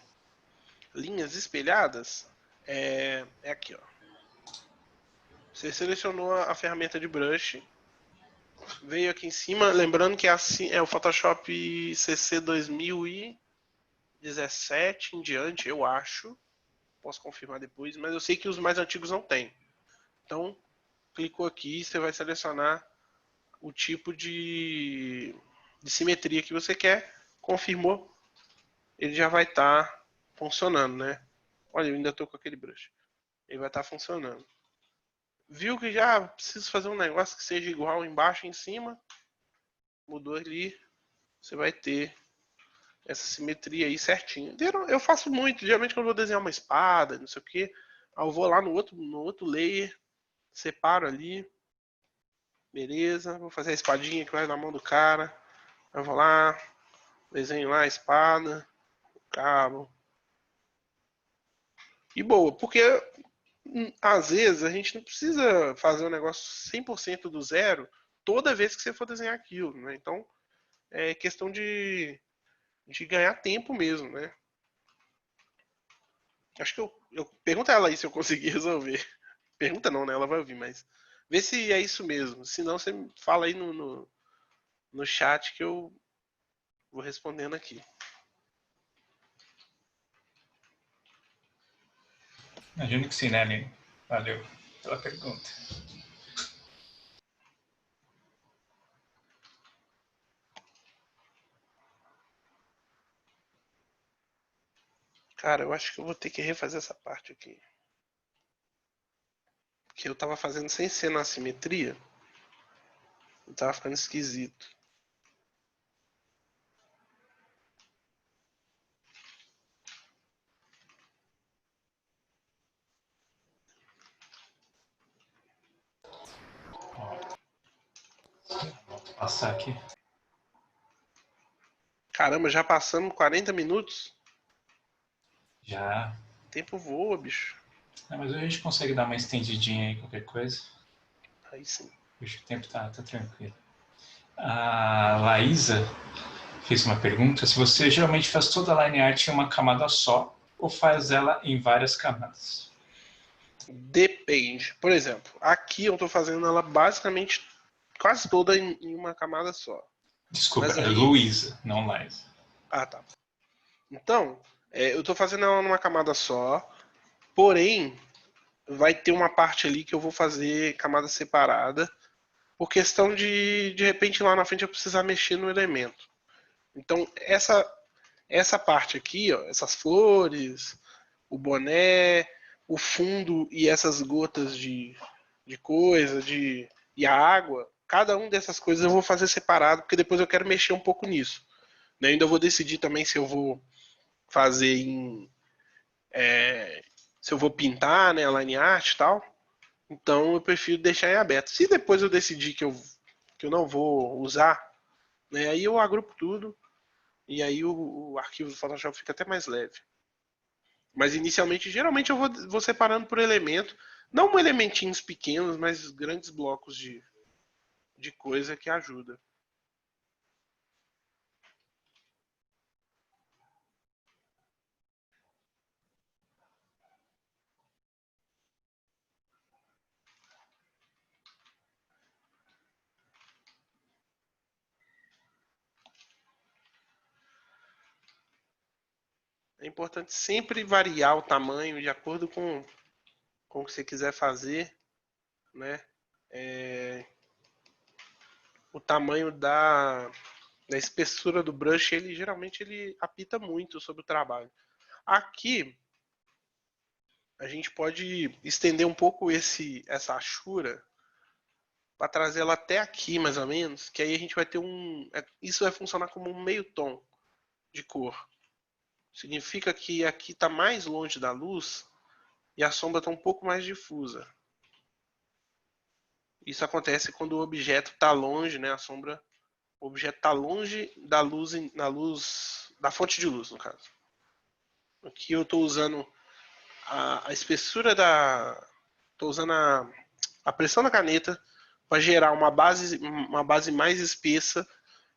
Linhas espelhadas é aqui, ó. Você selecionou a ferramenta de brush, veio aqui em cima, lembrando que é o Photoshop CC 2017 em diante, eu acho. Posso confirmar depois, mas eu sei que os mais antigos não tem. Então, clicou aqui, você vai selecionar o tipo de simetria que você quer, confirmou, ele já vai estar funcionando, né? Olha, eu ainda estou com aquele brush. Ele vai estar funcionando. Viu que já preciso fazer um negócio que seja igual embaixo e em cima? Mudou ali, você vai ter essa simetria aí certinho. Eu faço muito, geralmente quando eu vou desenhar uma espada, não sei o que, eu vou lá no outro layer, separo ali, beleza, vou fazer a espadinha que vai na mão do cara, eu vou lá, desenho lá a espada, o cabo, e boa, porque às vezes a gente não precisa fazer um negócio 100% do zero toda vez que você for desenhar aquilo, né? Então é questão de ganhar tempo mesmo, né? Acho que eu pergunta ela aí se eu conseguir resolver. Pergunta não, né? Ela vai ouvir, mas vê se é isso mesmo. Se não, você fala aí no chat que eu vou respondendo aqui. Imagino que sim, né, Aline? Valeu pela pergunta. Cara, eu acho que eu vou ter que refazer essa parte aqui. Que eu tava fazendo sem ser na simetria. E tava ficando esquisito. Vou passar aqui. Caramba, já passamos 40 minutos? Já. O tempo voa, bicho. Mas hoje a gente consegue dar uma estendidinha aí, qualquer coisa. Aí sim. Hoje o tempo tá tranquilo. A Laísa fez uma pergunta. Se você geralmente faz toda a line art em uma camada só, ou faz ela em várias camadas? Depende. Por exemplo, aqui eu tô fazendo ela basicamente quase toda em uma camada só. Desculpa, Mas é aí. Luísa, não Laísa. Ah, tá. Então, eu tô fazendo ela numa camada só, porém, vai ter uma parte ali que eu vou fazer camada separada, por questão de repente lá na frente eu precisar mexer no elemento. Então, essa parte aqui, ó, essas flores, o boné, o fundo e essas gotas de coisa, e a água, cada um dessas coisas eu vou fazer separado, porque depois eu quero mexer um pouco nisso. Né? Ainda vou decidir também se eu vou fazer se eu vou pintar, né, a line art e tal. Então eu prefiro deixar em aberto. Se depois eu decidir que eu não vou usar, né, aí eu agrupo tudo e aí o arquivo do Photoshop fica até mais leve. Mas inicialmente, geralmente eu vou separando por elemento, não elementinhos pequenos, mas grandes blocos de coisa que ajuda. É importante sempre variar o tamanho de acordo com o que você quiser fazer, né? O tamanho da espessura do brush, ele geralmente ele apita muito sobre o trabalho. Aqui a gente pode estender um pouco essa achura para trazer ela até aqui, mais ou menos, que aí a gente vai ter isso vai funcionar como um meio tom de cor. Significa que aqui está mais longe da luz e a sombra está um pouco mais difusa. Isso acontece quando o objeto está longe, né? O objeto está longe da luz, da fonte de luz, no caso. Aqui eu estou usando a espessura estou usando a pressão da caneta para gerar uma base mais espessa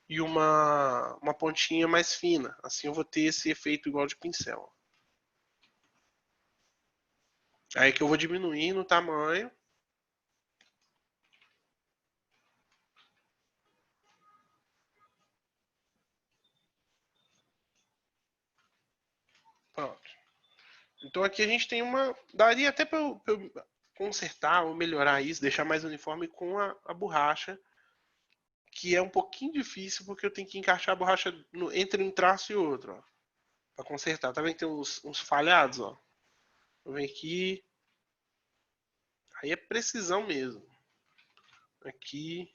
e uma pontinha mais fina. Assim eu vou ter esse efeito igual de pincel. Aí que eu vou diminuindo o tamanho. Pronto. Então aqui a gente tem daria até para eu consertar ou melhorar isso, deixar mais uniforme com a borracha, que é um pouquinho difícil porque eu tenho que encaixar a borracha entre um traço e outro, para consertar. Tá vendo que tem uns falhados, ó? Eu venho aqui, aí é precisão mesmo. Aqui,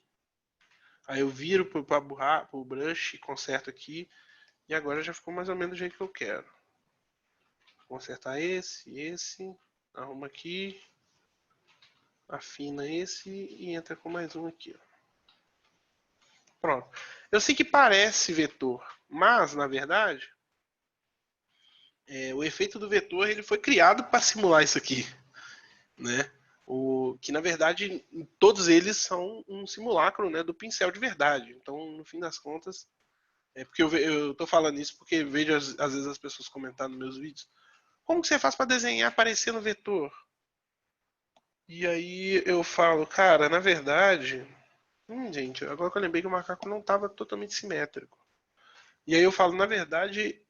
aí eu viro pro brush, conserto aqui, e agora já ficou mais ou menos do jeito que eu quero. Vou consertar esse, arruma aqui, afina esse e entra com mais um aqui, ó. Pronto. Eu sei que parece vetor, mas na verdade o efeito do vetor ele foi criado para simular isso aqui, né? Que na verdade todos eles são um simulacro, né, do pincel de verdade. Então, no fim das contas, porque eu tô falando isso porque vejo às vezes as pessoas comentando nos meus vídeos. Como que você faz para desenhar parecendo vetor? E aí eu falo, cara, na verdade, gente, agora que eu lembrei que o macaco não estava totalmente simétrico. E aí eu falo, na verdade,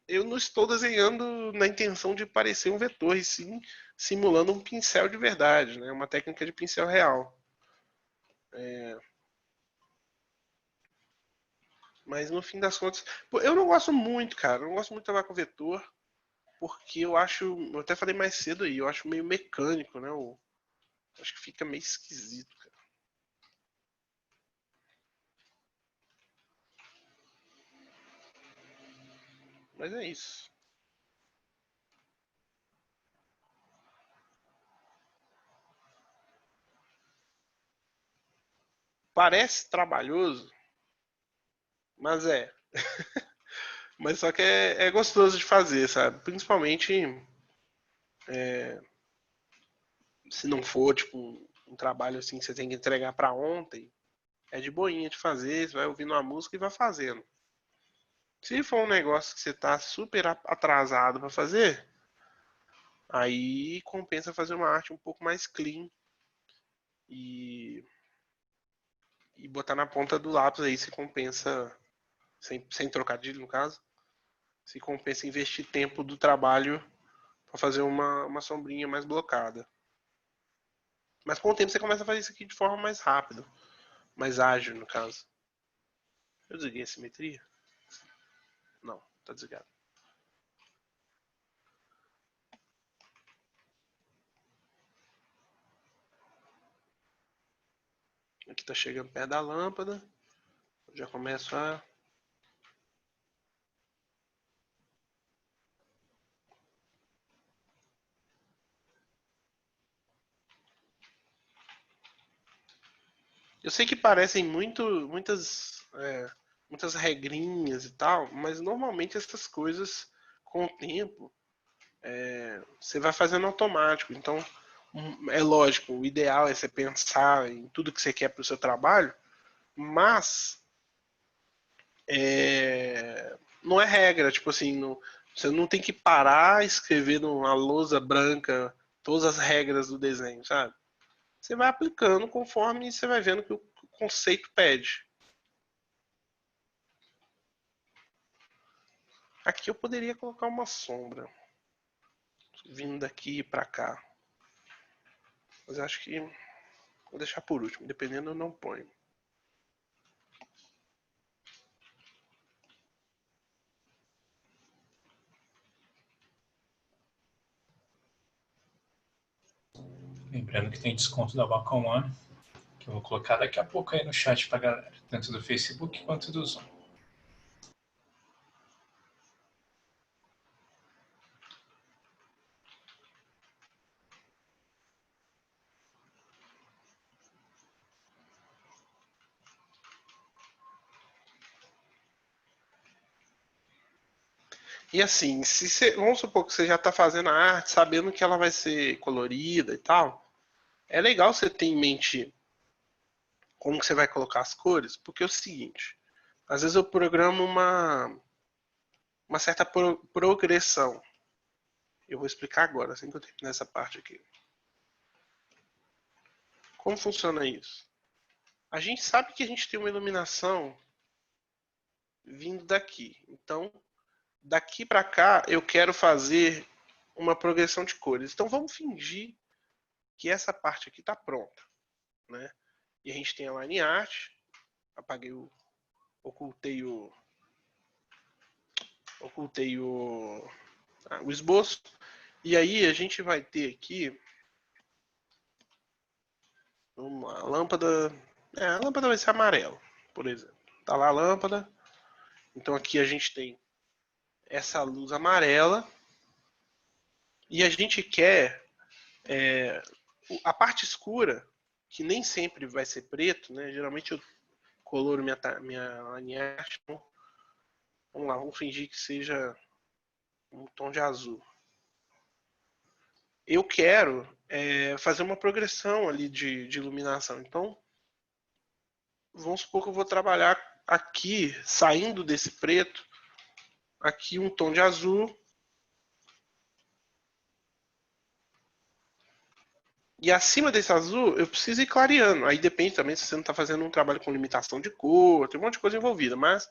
eu não estou desenhando na intenção de parecer um vetor, e sim simulando um pincel de verdade, né? Uma técnica de pincel real. Mas no fim das contas, eu não gosto muito, cara. Eu não gosto muito de trabalhar com vetor, porque eu acho, eu até falei mais cedo aí, eu acho meio mecânico, né? Eu acho que fica meio esquisito, cara. Mas é isso. Parece trabalhoso, mas é. Mas só que é gostoso de fazer, sabe? Principalmente se não for, tipo, um trabalho assim que você tem que entregar para ontem. É de boinha de fazer, você vai ouvindo uma música e vai fazendo. Se for um negócio que você tá super atrasado para fazer, aí compensa fazer uma arte um pouco mais clean e, e botar na ponta do lápis aí se compensa, sem trocadilho no caso, se compensa investir tempo do trabalho para fazer uma sombrinha mais blocada. Mas com o tempo você começa a fazer isso aqui de forma mais rápida, mais ágil no caso. Eu desliguei a simetria? Não, tá desligado. Aqui tá chegando perto da lâmpada. Eu já começo a. Eu sei que parecem muitas regrinhas e tal, mas normalmente essas coisas, com o tempo, você vai fazendo automático. Então, é lógico, o ideal é você pensar em tudo que você quer para o seu trabalho, mas não é regra. Tipo assim, você não tem que parar, escrever numa lousa branca todas as regras do desenho, sabe? Você vai aplicando conforme você vai vendo que o conceito pede. Aqui eu poderia colocar uma sombra vindo daqui para cá. Mas eu acho que vou deixar por último, dependendo eu não ponho. Lembrando que tem desconto da Wacom One, que Eu vou colocar daqui a pouco aí no chat pra galera, tanto do Facebook quanto do Zoom. E assim, vamos supor que você já está fazendo a arte sabendo que ela vai ser colorida e tal, é legal você ter em mente como que você vai colocar as cores, porque é o seguinte, às vezes eu programo uma certa progressão. Eu vou explicar agora, assim que eu terminar essa parte aqui. Como funciona isso? A gente sabe que a gente tem uma iluminação vindo daqui. Então, daqui para cá, eu quero fazer uma progressão de cores. Então, vamos fingir que essa parte aqui está pronta, né? E a gente tem a line art, apaguei ocultei o esboço. E aí a gente vai ter aqui uma lâmpada. A lâmpada vai ser amarela, por exemplo. Tá lá a lâmpada. Então aqui a gente tem essa luz amarela. E a gente quer a parte escura, que nem sempre vai ser preto, né? Geralmente eu coloro minha arte. Vamos lá, vamos fingir que seja um tom de azul. Eu quero fazer uma progressão ali de iluminação. Então, vamos supor que eu vou trabalhar aqui, saindo desse preto, aqui um tom de azul. E acima desse azul, eu preciso ir clareando. Aí depende também se você não está fazendo um trabalho com limitação de cor, tem um monte de coisa envolvida, mas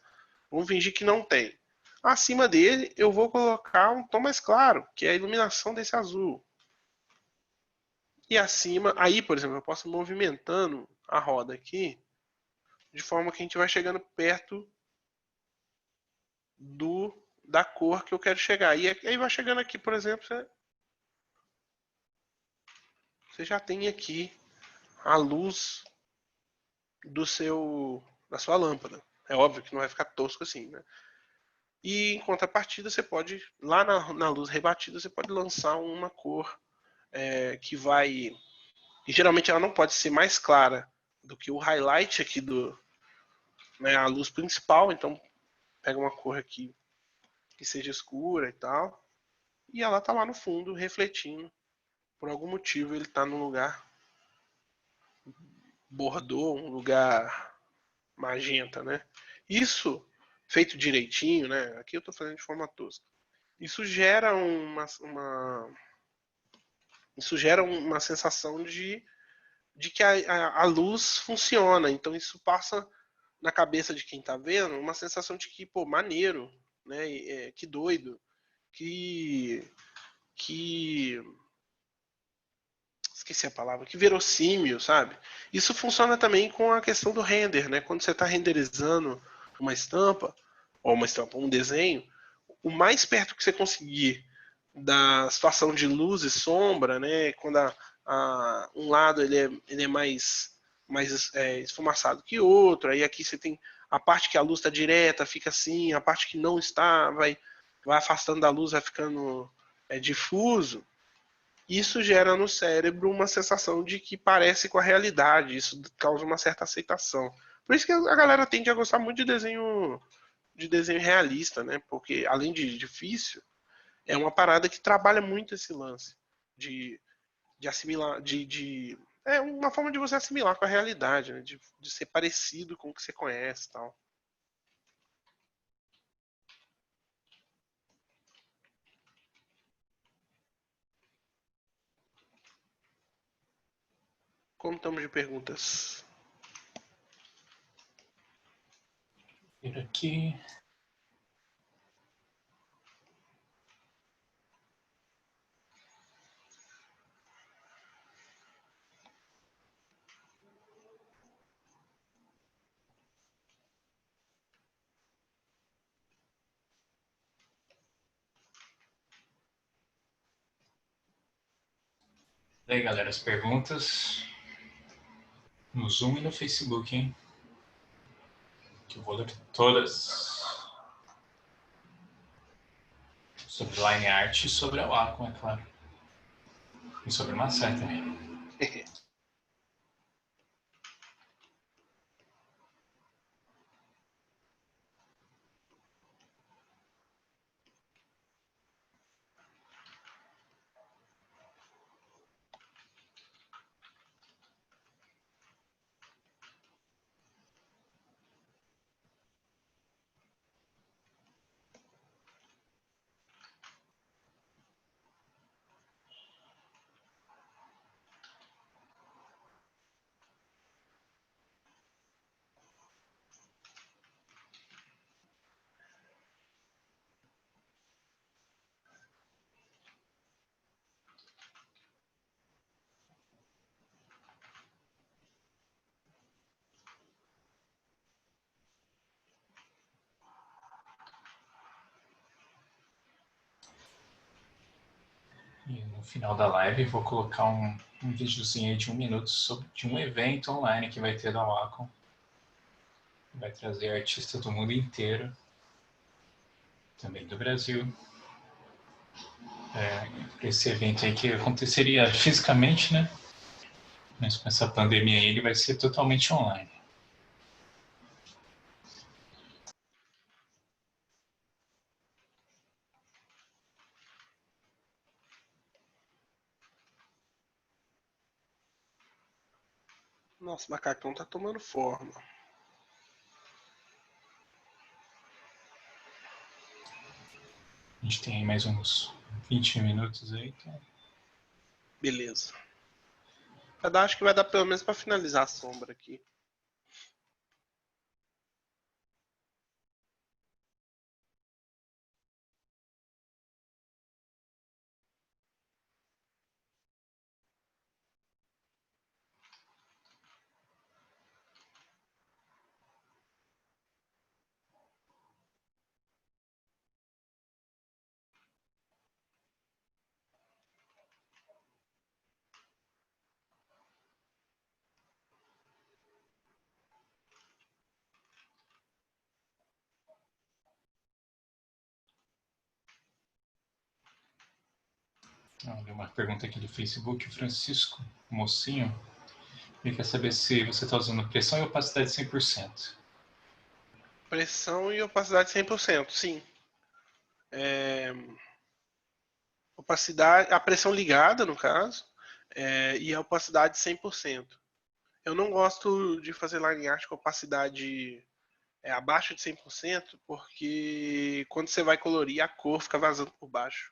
vamos fingir que não tem. Acima dele, eu vou colocar um tom mais claro, que é a iluminação desse azul. E acima, aí, por exemplo, eu posso ir movimentando a roda aqui, de forma que a gente vai chegando perto da cor que eu quero chegar. E aí vai chegando aqui, por exemplo, você já tem aqui a luz da sua lâmpada. É óbvio que não vai ficar tosco assim, né? E em contrapartida, você pode, lá na luz rebatida, você pode lançar uma cor que vai. E geralmente ela não pode ser mais clara do que o highlight aqui né, a luz principal. Então, pega uma cor aqui que seja escura e tal. E ela tá lá no fundo, refletindo. Por algum motivo, ele tá num lugar bordô, um lugar magenta, né? Isso feito direitinho, né? Aqui eu tô fazendo de forma tosca. Isso gera isso gera uma sensação de que a luz funciona. Então isso passa na cabeça de quem tá vendo uma sensação de que, pô, maneiro, né? Que doido, que esqueci a palavra, que verossímil, sabe? Isso funciona também com a questão do render, né? Quando você está renderizando uma estampa, ou uma estampa, um desenho, o mais perto que você conseguir da situação de luz e sombra, né? Quando um lado ele é mais esfumaçado que o outro, aí aqui você tem a parte que a luz está direta, fica assim, a parte que não está, vai afastando da luz, vai ficando difuso. Isso gera no cérebro uma sensação de que parece com a realidade, isso causa uma certa aceitação. Por isso que a galera tende a gostar muito de desenho realista, né? Porque além de difícil, é uma parada que trabalha muito esse lance de, de assimilar, é uma forma de você assimilar com a realidade, né? De ser parecido com o que você conhece, e tal. Como estamos de perguntas? Vir aqui. E aí, galera, as perguntas. No Zoom e no Facebook, hein? Que eu vou ler todas. Sobre Line Art e sobre a Wacom, é claro. E sobre Massé também. E no final da live vou colocar um videozinho aí de 1 minuto de um evento online que vai ter da Wacom. Vai trazer artistas do mundo inteiro, também do Brasil. Esse evento aí que aconteceria fisicamente, né? Mas com essa pandemia aí ele vai ser totalmente online. Nossa, o macacão tá tomando forma. A gente tem aí mais uns 20 minutos aí, então. Beleza. Acho que vai dar pelo menos pra finalizar a sombra aqui. Olha, uma pergunta aqui do Facebook, o Francisco Mocinho. Ele quer saber se você está usando pressão e opacidade 100%. Pressão e opacidade 100%, sim. Opacidade, a pressão ligada, no caso, e a opacidade 100%. Eu não gosto de fazer line art com opacidade abaixo de 100%, porque quando você vai colorir, a cor fica vazando por baixo.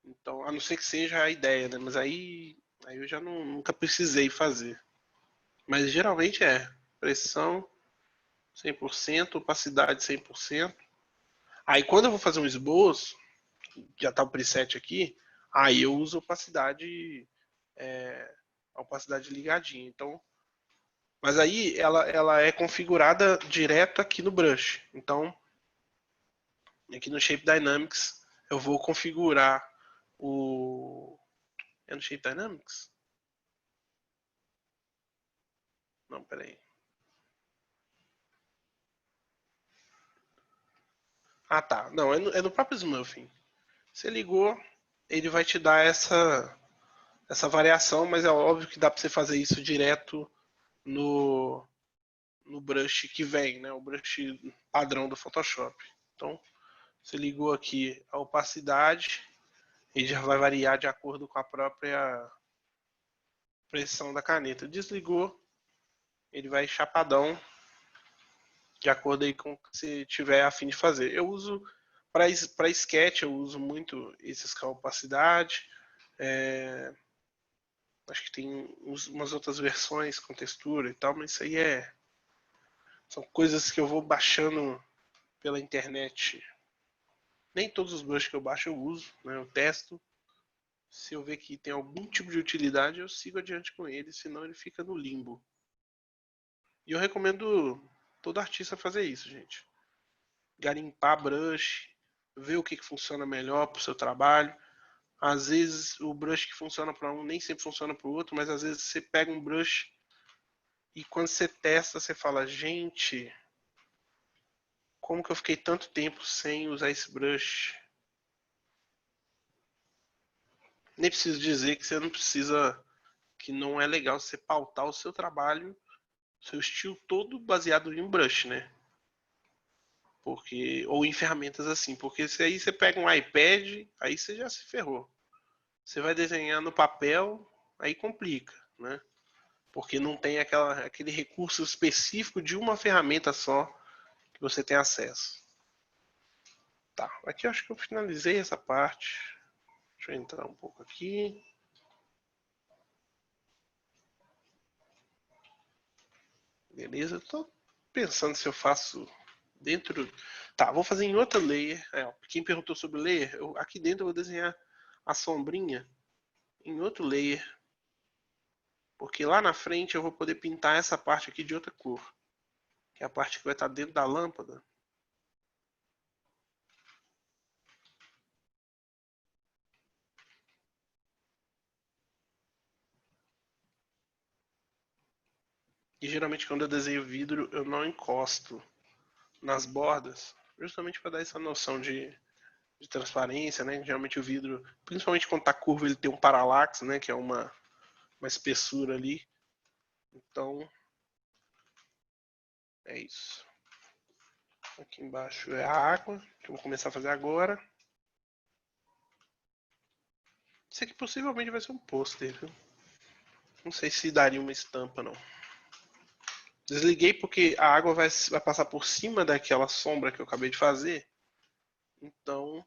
Então, a não ser que seja a ideia, né? Mas aí eu já nunca precisei fazer. Mas geralmente pressão 100%, opacidade 100%. Aí quando eu vou fazer um esboço, já tá o preset aqui, aí eu uso a opacidade ligadinha. Então, mas aí ela é configurada direto aqui no brush. Então, aqui no Shape Dynamics, eu vou configurar o... É no Shape Dynamics? Não, peraí. Ah, tá. Não, é no próprio Smurfing. Você ligou, ele vai te dar essa variação, mas é óbvio que dá para você fazer isso direto no brush que vem, né? O brush padrão do Photoshop. Então, você ligou aqui a opacidade, ele já vai variar de acordo com a própria pressão da caneta. Desligou, ele vai chapadão de acordo aí com o que você tiver a fim de fazer. Eu uso para sketch, eu uso muito esses com opacidade. Acho que tem umas outras versões com textura e tal, mas isso aí são coisas que eu vou baixando pela internet. Nem todos os brushes que eu baixo eu uso, né? Eu testo. Se eu ver que tem algum tipo de utilidade, eu sigo adiante com ele, senão ele fica no limbo. E eu recomendo todo artista fazer isso, gente. Garimpar brush, ver o que funciona melhor para o seu trabalho. Às vezes o brush que funciona para um nem sempre funciona para o outro, mas às vezes você pega um brush E quando você testa, você fala, gente, como que eu fiquei tanto tempo sem usar esse brush? Nem preciso dizer que você não precisa, que não é legal você pautar o seu trabalho, seu estilo todo baseado em um brush, né? Porque, ou em ferramentas assim, porque se aí você pega um iPad, aí você já se ferrou. Você vai desenhar no papel, aí complica, né? Porque não tem aquele recurso específico de uma ferramenta só que você tem acesso. Tá, aqui eu acho que eu finalizei essa parte. Deixa eu entrar um pouco aqui. Beleza, eu tô pensando se eu faço dentro... Tá, vou fazer em outra layer. Quem perguntou sobre layer, aqui dentro eu vou desenhar a sombrinha em outro layer. Porque lá na frente eu vou poder pintar essa parte aqui de outra cor. Que é a parte que vai estar dentro da lâmpada. E geralmente quando eu desenho vidro, eu não encosto nas bordas, justamente para dar essa noção de transparência, né? Geralmente o vidro, principalmente quando está curvo, ele tem um paralaxe, né? Que é uma espessura ali. Então, é isso. Aqui embaixo é a água, que eu vou começar a fazer agora. Isso aqui possivelmente vai ser um pôster, viu? Não sei se daria uma estampa, não. Desliguei porque a água vai passar por cima daquela sombra que eu acabei de fazer. Então,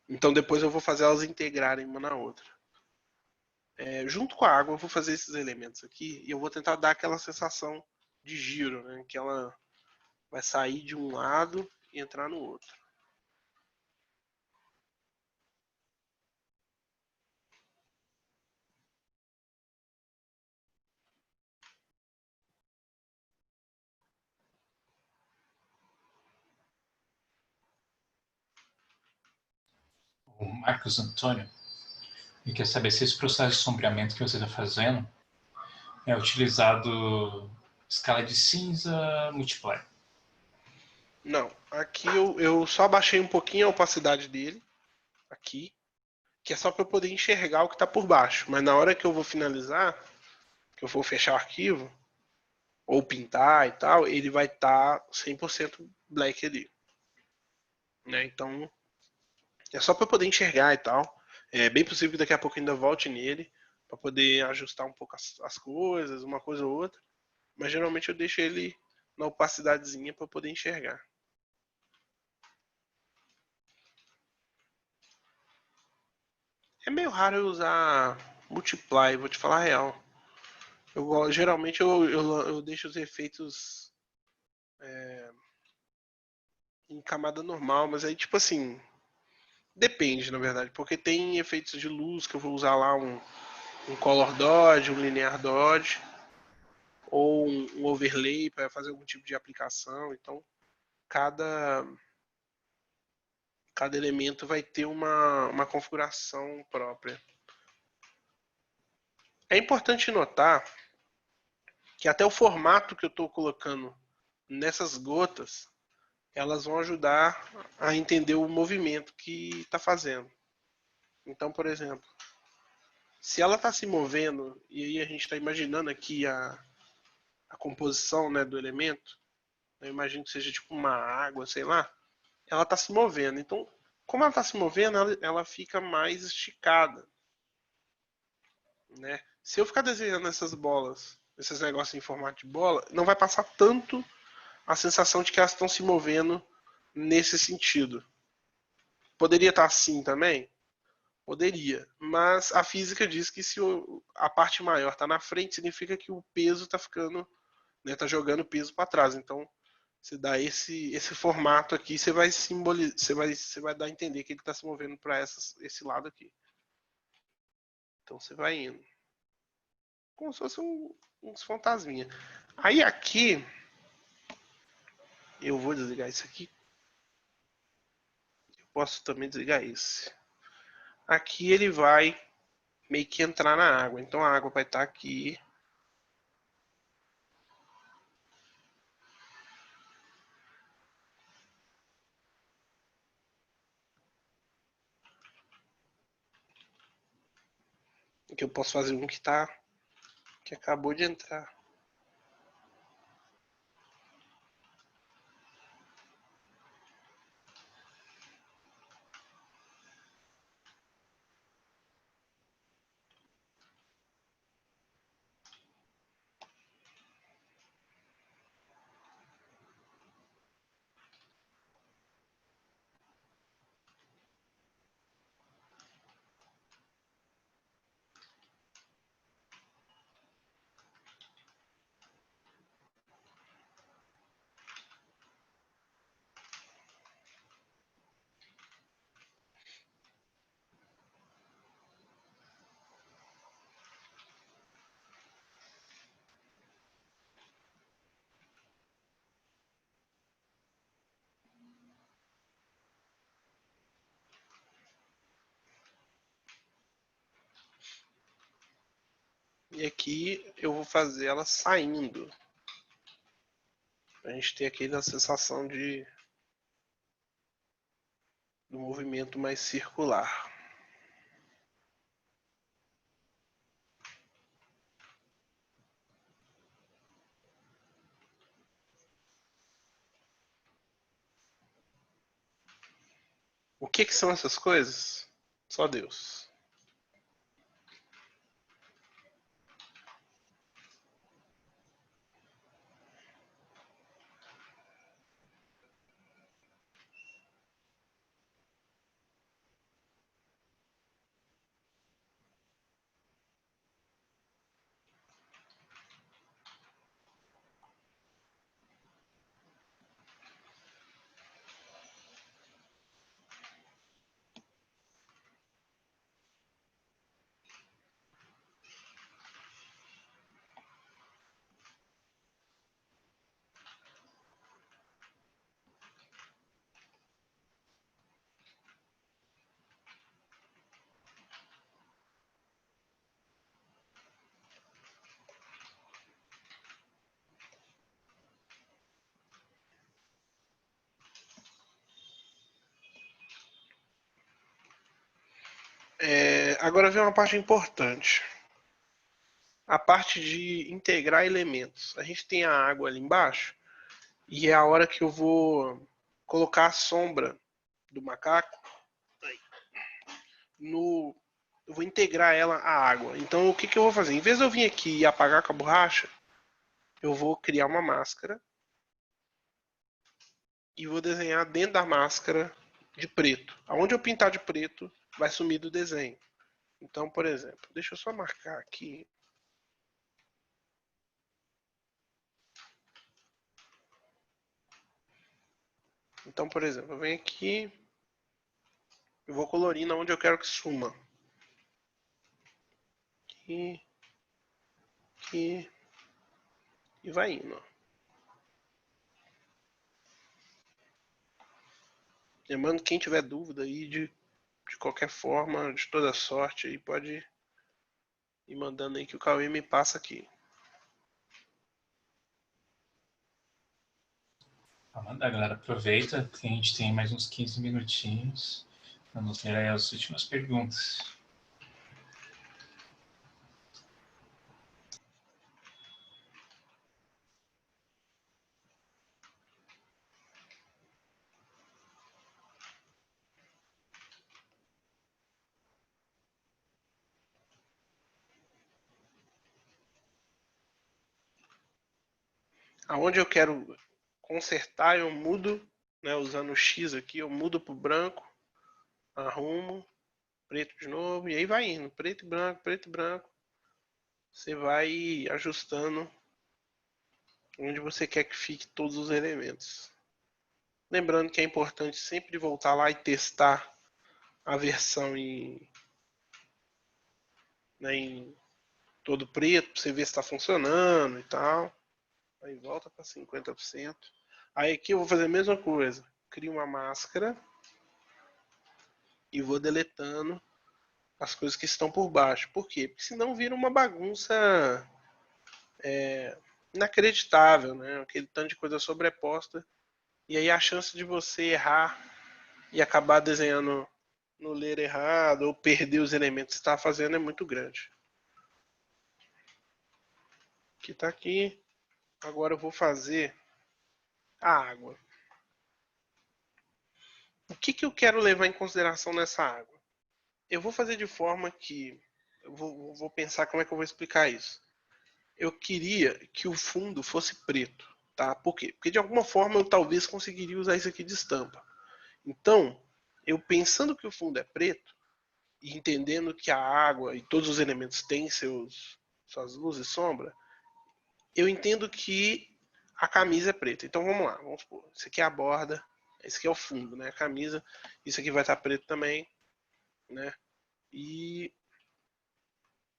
então depois eu vou fazer elas integrarem uma na outra. Junto com a água eu vou fazer esses elementos aqui e eu vou tentar dar aquela sensação de giro, né? Que ela vai sair de um lado e entrar no outro. O Marcos Antônio, e quer saber se esse processo de sombreamento que você está fazendo é utilizado escala de cinza multiplier. Não, aqui eu só baixei um pouquinho a opacidade dele, aqui, que é só para eu poder enxergar o que está por baixo. Mas na hora que eu vou finalizar, que eu vou fechar o arquivo, ou pintar e tal, ele vai estar 100% black ali. Né? Então, é só para poder enxergar e tal. É bem possível que daqui a pouco ainda volte nele, para poder ajustar um pouco as coisas, uma coisa ou outra. Mas geralmente eu deixo ele na opacidadezinha para poder enxergar. É meio raro eu usar multiply, vou te falar a real. Geralmente eu deixo os efeitos em camada normal, mas aí tipo assim, depende na verdade, porque tem efeitos de luz que eu vou usar lá um color dodge, um linear dodge, ou um overlay para fazer algum tipo de aplicação. Então cada, cada elemento vai ter uma configuração própria. É importante notar que até o formato que eu estou colocando nessas gotas, elas vão ajudar a entender o movimento que está fazendo. Então, por exemplo, se ela está se movendo, e aí a gente está imaginando aqui a composição, né, do elemento, eu imagino que seja tipo uma água, sei lá, ela está se movendo. Então, como ela está se movendo, ela fica mais esticada. Né? Se eu ficar desenhando essas bolas, esses negócios em formato de bola, não vai passar tanto a sensação de que elas estão se movendo nesse sentido. Poderia estar assim também? Poderia, mas a física diz que se a parte maior está na frente, significa que o peso está ficando, né, tá jogando o peso para trás. Então, você dá esse formato aqui, você vai simbolizar, você vai dar a entender que ele está se movendo para esse lado aqui. Então você vai indo, como se fosse uns fantasminha. Aí aqui eu vou desligar isso aqui. Eu posso também desligar esse. Aqui ele vai meio que entrar na água. Então a água vai estar aqui. Aqui eu posso fazer um que acabou de entrar. E aqui eu vou fazer ela saindo. A gente ter aquela sensação do movimento mais circular. O que são essas coisas? Só Deus. Agora vem uma parte importante. A parte de integrar elementos. A gente tem a água ali embaixo e é a hora que eu vou colocar a sombra do macaco no... Eu vou integrar ela à água. Então o que eu vou fazer? Em vez de eu vir aqui e apagar com a borracha, eu vou criar uma máscara e vou desenhar dentro da máscara de preto. Aonde eu pintar de preto, vai sumir do desenho. Então, por exemplo, deixa eu só marcar aqui. Então, por exemplo, eu venho aqui, eu vou colorindo onde eu quero que suma. Aqui, aqui, e vai indo. Lembrando, quem tiver dúvida aí de qualquer forma, de toda sorte, aí pode ir mandando aí que o Cauê me passa aqui. Amanda, galera, aproveita que a gente tem mais uns 15 minutinhos. Vamos ver aí as últimas perguntas. Aonde eu quero consertar, eu mudo, né, usando o X aqui, eu mudo para o branco, arrumo, preto de novo, e aí vai indo, preto e branco, preto e branco. Você vai ajustando onde você quer que fique todos os elementos. Lembrando que é importante sempre voltar lá e testar a versão em todo preto, para você ver se está funcionando e tal. Aí volta para 50%. Aí aqui eu vou fazer a mesma coisa. Crio uma máscara e vou deletando as coisas que estão por baixo. Por quê? Porque senão vira uma bagunça inacreditável, né? Aquele tanto de coisa sobreposta. E aí a chance de você errar e acabar desenhando no ler errado ou perder os elementos que você está fazendo é muito grande. Aqui está aqui. Agora eu vou fazer a água. O que eu quero levar em consideração nessa água? Eu vou fazer de forma que... Eu vou pensar como é que eu vou explicar isso. Eu queria que o fundo fosse preto, tá? Por quê? Porque de alguma forma eu talvez conseguiria usar isso aqui de estampa. Então, eu pensando que o fundo é preto, e entendendo que a água e todos os elementos têm suas luzes e sombra, eu entendo que a camisa é preta. Então vamos lá, vamos supor. Isso aqui é a borda, esse aqui é o fundo, né? A camisa, isso aqui vai estar preto também, né? E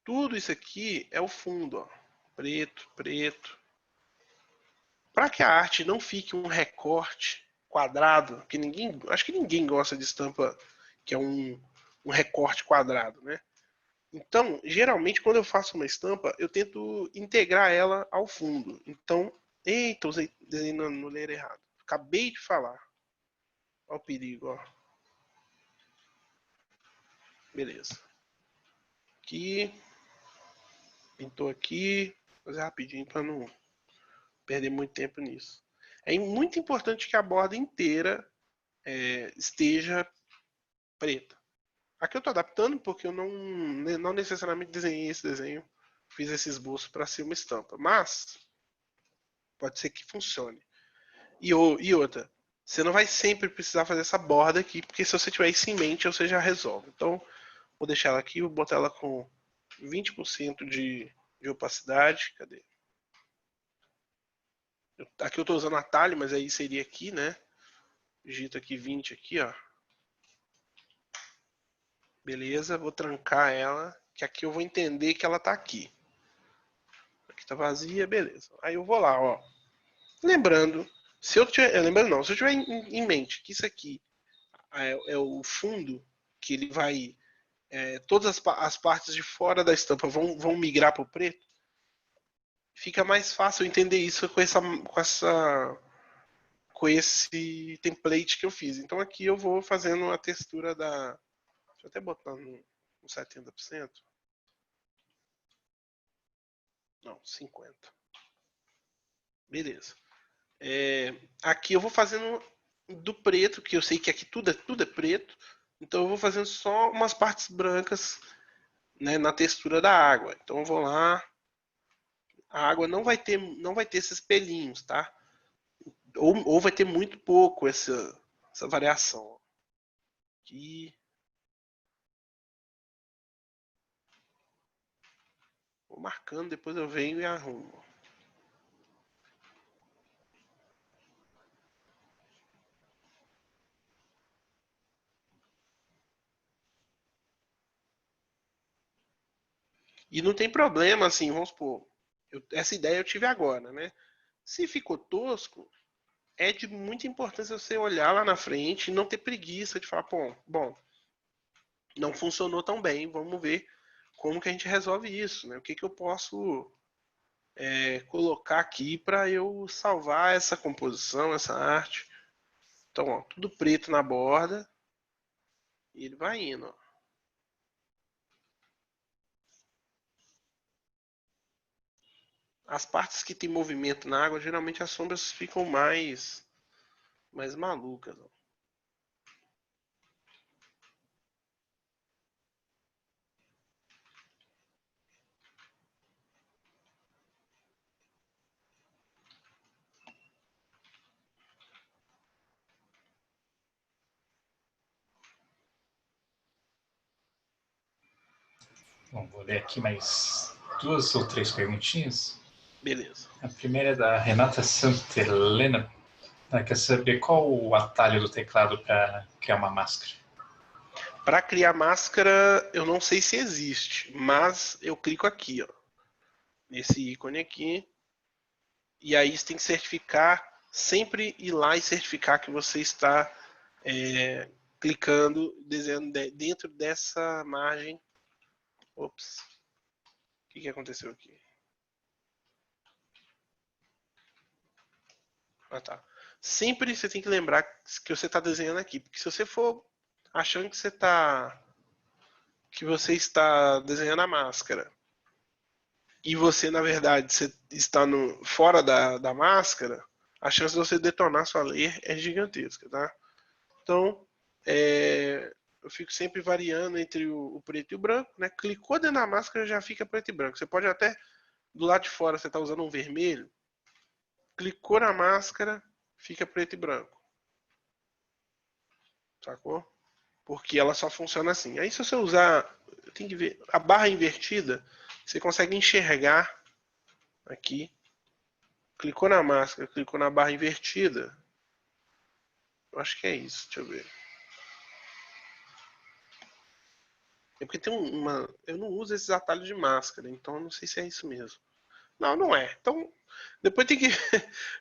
tudo isso aqui é o fundo, ó. Preto, preto. Para que a arte não fique um recorte quadrado, que acho que ninguém gosta de estampa que é um recorte quadrado, né? Então, geralmente, quando eu faço uma estampa, eu tento integrar ela ao fundo. Então, eita, usei desenho no ler errado. Acabei de falar. Olha o perigo, ó. Beleza. Aqui. Pintou aqui. Vou fazer rapidinho para não perder muito tempo nisso. É muito importante que a borda inteira esteja preta. Aqui eu estou adaptando porque eu não necessariamente desenhei esse desenho, fiz esse esboço para ser uma estampa, mas pode ser que funcione. E outra, você não vai sempre precisar fazer essa borda aqui, porque se você tiver isso em mente, você já resolve. Então, vou deixar ela aqui, vou botar ela com 20% de opacidade. Cadê? Aqui eu estou usando atalho, mas aí seria aqui, né? Digito aqui 20 aqui, ó. Beleza, vou trancar ela, que aqui eu vou entender que ela tá aqui. Aqui tá vazia, beleza. Aí eu vou lá, ó. Lembrando, se eu tiver em mente que isso aqui é o fundo, que ele vai... todas as partes de fora da estampa vão migrar para o preto, fica mais fácil entender isso com esse template que eu fiz. Então aqui eu vou fazendo a textura da... Deixa eu até botar no 70%. Não, 50%. Beleza. Aqui eu vou fazendo do preto, que eu sei que aqui tudo é preto. Então eu vou fazendo só umas partes brancas, né, na textura da água. Então eu vou lá. A água não vai ter esses pelinhos, tá? Ou vai ter muito pouco essa variação. Aqui. Vou marcando, depois eu venho e arrumo. E não tem problema, assim, vamos supor. Essa ideia eu tive agora, né? Se ficou tosco, é de muita importância você olhar lá na frente e não ter preguiça de falar, bom, não funcionou tão bem, vamos ver como que a gente resolve isso, né? O que eu posso colocar aqui para eu salvar essa composição, essa arte. Então, ó, tudo preto na borda e ele vai indo, ó. As partes que tem movimento na água, geralmente as sombras ficam mais malucas, ó. Bom, vou ler aqui mais 2 ou 3 perguntinhas. Beleza. A primeira é da Renata Santelena. Ela quer saber qual o atalho do teclado para criar uma máscara. Para criar máscara, eu não sei se existe, mas eu clico aqui, ó, nesse ícone aqui, e aí você tem que certificar, sempre ir lá e certificar que você está clicando, desenhando dentro dessa margem Ops. O que aconteceu aqui? Ah, tá. Sempre você tem que lembrar que você está desenhando aqui, porque se você for achando que você está desenhando a máscara e você, na verdade, você está fora da máscara, a chance de você detonar sua layer é gigantesca, tá? Então, eu fico sempre variando entre o preto e o branco, né? Clicou dentro da máscara, já fica preto e branco. Você pode até, do lado de fora, você está usando um vermelho, clicou na máscara, fica preto e branco. Sacou? Porque ela só funciona assim. Aí se você usar, tem que ver, a barra invertida, você consegue enxergar aqui. Clicou na máscara, clicou na barra invertida. Eu acho que é isso, deixa eu ver. É porque tem uma. Eu não uso esses atalhos de máscara, então eu não sei se é isso mesmo. Não, não é. Então, depois tem que,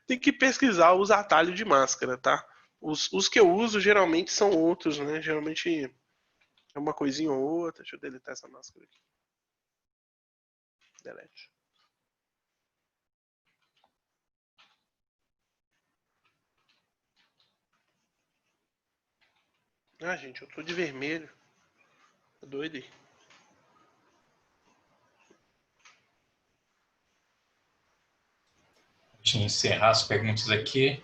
tem que pesquisar os atalhos de máscara, tá? Os que eu uso geralmente são outros, né? Geralmente é uma coisinha ou outra. Deixa eu deletar essa máscara aqui. Delete. Ah, gente, eu tô de vermelho. Tá doido aí? Deixa eu encerrar as perguntas aqui.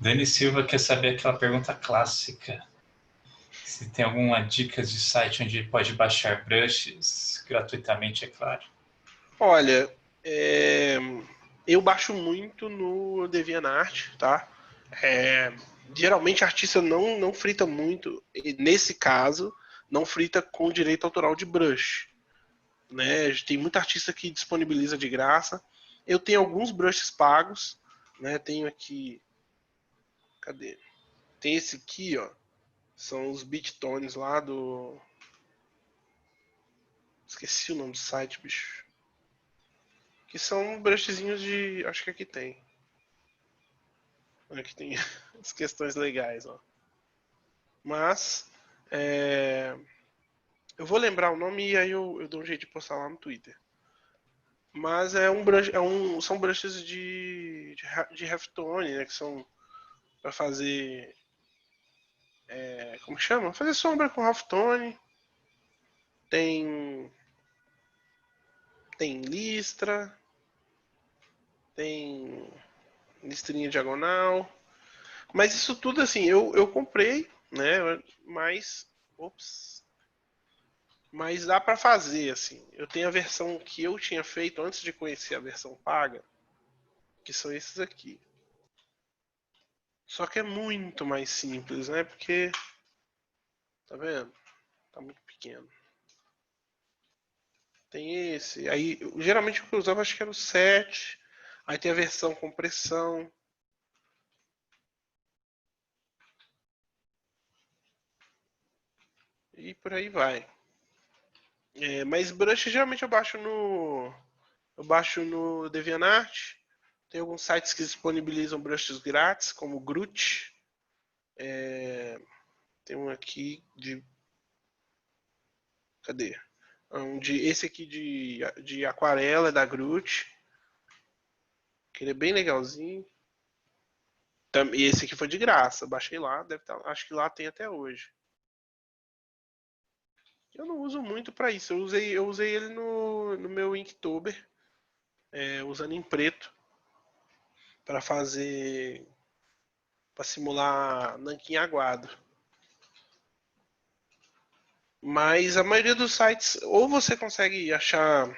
Dani Silva quer saber aquela pergunta clássica. Se tem alguma dica de site onde pode baixar brushes gratuitamente, é claro. Olha, eu baixo muito no DeviantArt, tá? Geralmente artista não frita muito, e nesse caso, não frita com direito autoral de brush. Né? Tem muita artista que disponibiliza de graça. Eu tenho alguns brushes pagos, né? Tenho aqui, cadê? Tem esse aqui, ó. São os beat tones lá do. Esqueci o nome do site, bicho. Que são brushzinhos de. Acho que aqui tem. Aqui tem as questões legais, ó. Mas. Eu vou lembrar o nome e aí eu dou um jeito de postar lá no Twitter. Mas é um brush, são brushes de halftone, né? Que são para fazer. Como que chama? Fazer sombra com halftone. Tem. Tem listra. Tem listrinha diagonal. Mas isso tudo assim, eu comprei, né? Mas. Ops. Mas dá para fazer, assim. Eu tenho a versão que eu tinha feito antes de conhecer a versão paga, que são esses aqui. Só que é muito mais simples, né? Porque. Tá vendo? Tá muito pequeno. Tem esse. Aí, geralmente o que eu usava acho que era o 7. Aí tem a versão com pressão. E por aí vai. Mas brush geralmente eu baixo no. Eu baixo no DeviantArt. Tem alguns sites que disponibilizam brushes grátis, como o Groot. Tem um aqui de. Cadê? Esse aqui de aquarela é da Groot. Que ele é bem legalzinho. E esse aqui foi de graça. Baixei lá, acho que lá tem até hoje. Eu não uso muito para isso. Eu usei ele no meu Inktober, usando em preto para fazer, para simular nanquim aguado. Mas a maioria dos sites, ou você consegue achar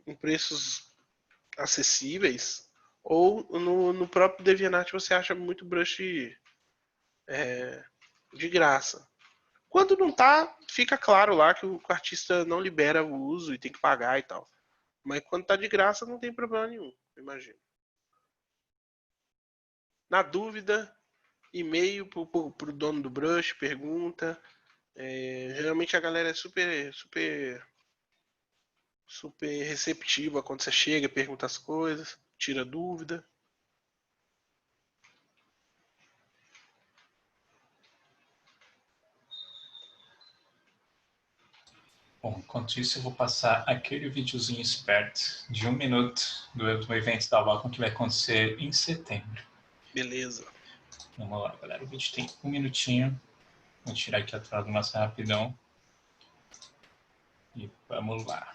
em preços acessíveis, ou no próprio DeviantArt você acha muito brush de graça. Quando não tá, fica claro lá que o artista não libera o uso e tem que pagar e tal. Mas quando tá de graça, não tem problema nenhum, eu imagino. Na dúvida, e-mail pro dono do brush, pergunta. Geralmente a galera é super receptiva quando você chega, pergunta as coisas, tira dúvida. Bom, enquanto isso eu vou passar aquele videozinho esperto de 1 minuto do evento da Wacom que vai acontecer em setembro. Beleza. Vamos lá, galera. O vídeo tem 1 minutinho. Vou tirar aqui a tela do nosso rapidão. E vamos lá.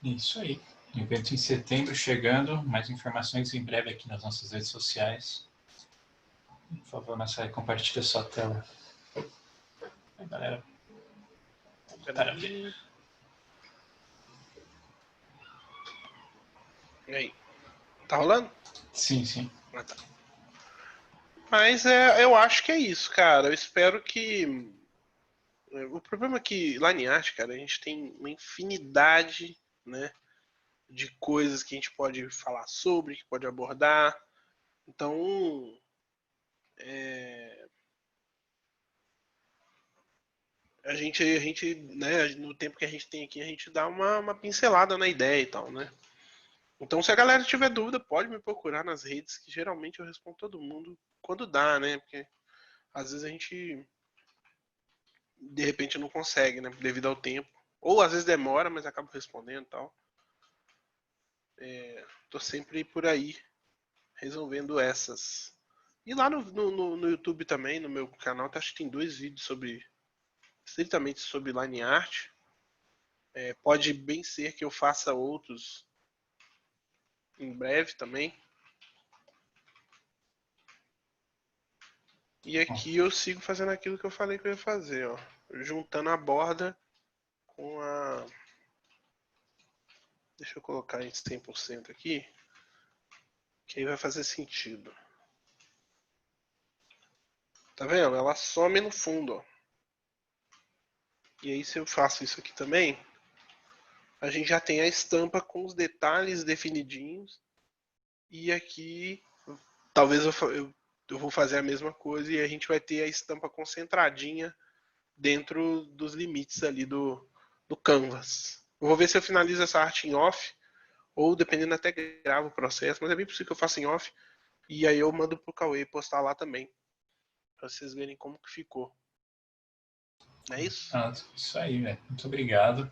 Isso aí. Evento em setembro chegando. Mais informações em breve aqui nas nossas redes sociais. Por favor, Massai, compartilha sua tela. Aí, galera. Peraí. E aí? Tá rolando? Sim, sim. Ah, tá. Mas eu acho que é isso, cara. Eu espero que... O problema é que lá em arte, cara, a gente tem uma infinidade, né, de coisas que a gente pode falar sobre, que pode abordar. Então, a gente, né, no tempo que a gente tem aqui, a gente dá uma pincelada na ideia e tal, né? Então, se a galera tiver dúvida, pode me procurar nas redes, que geralmente eu respondo todo mundo quando dá, né? Porque às vezes a gente, de repente, não consegue, né? Devido ao tempo. Ou às vezes demora, mas acaba respondendo e tal. Tô sempre por aí, resolvendo essas. E lá no YouTube também, no meu canal, acho que tem 2 vídeos estritamente sobre line art. Pode bem ser que eu faça outros em breve também. E aqui eu sigo fazendo aquilo que eu falei que eu ia fazer, ó. Juntando a borda com a... Deixa eu colocar em 100% aqui, que aí vai fazer sentido. Tá vendo? Ela some no fundo, ó. E aí se eu faço isso aqui também, a gente já tem a estampa com os detalhes definidinhos. E aqui, talvez eu vou fazer a mesma coisa e a gente vai ter a estampa concentradinha dentro dos limites ali do canvas. Eu vou ver se eu finalizo essa arte em off, ou dependendo até gravo o processo, mas é bem possível que eu faça em off, e aí eu mando pro Cauê postar lá também, pra vocês verem como que ficou. Não é isso? Isso aí, velho. Muito obrigado.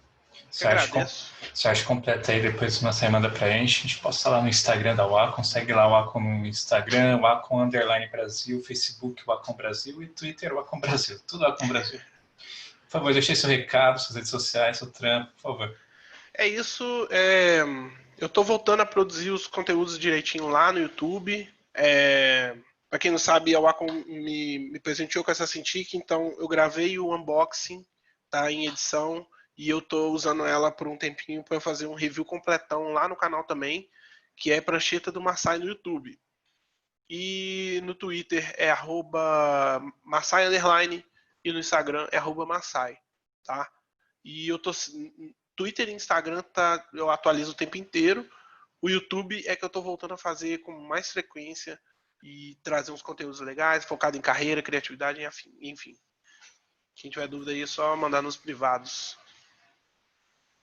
Eu agradeço. Se arte completa aí, depois você manda pra gente. A gente posta lá no Instagram da Wacom. Segue lá o Wacom no Instagram, Wacom_Brasil, Facebook Wacom Brasil e Twitter Wacom Brasil. Tudo Wacom Brasil. Por favor, deixe seu recado, suas redes sociais, seu trampo, por favor. É isso. Eu tô voltando a produzir os conteúdos direitinho lá no YouTube. Para quem não sabe, a Wacom me presenteou com essa Cintiq, então eu gravei o unboxing, tá em edição, e eu tô usando ela por um tempinho para fazer um review completão lá no canal também, que é Prancheta do Massai no YouTube. E no Twitter é @Massai_ e no Instagram é @Massai, tá? E eu tô Twitter e Instagram eu atualizo o tempo inteiro. O YouTube é que eu tô voltando a fazer com mais frequência e trazer uns conteúdos legais, focado em carreira, criatividade, enfim. Quem tiver dúvida aí é só mandar nos privados.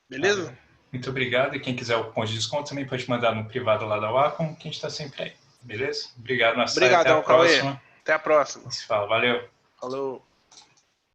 Beleza? Valeu. Muito obrigado. E quem quiser o cupom de desconto também pode mandar no privado lá da Wacom, que a gente está sempre aí. Beleza? Obrigado, Massai. Até a Obrigadão, Cauê. próxima. Até a próxima. Se fala. Valeu. Falou.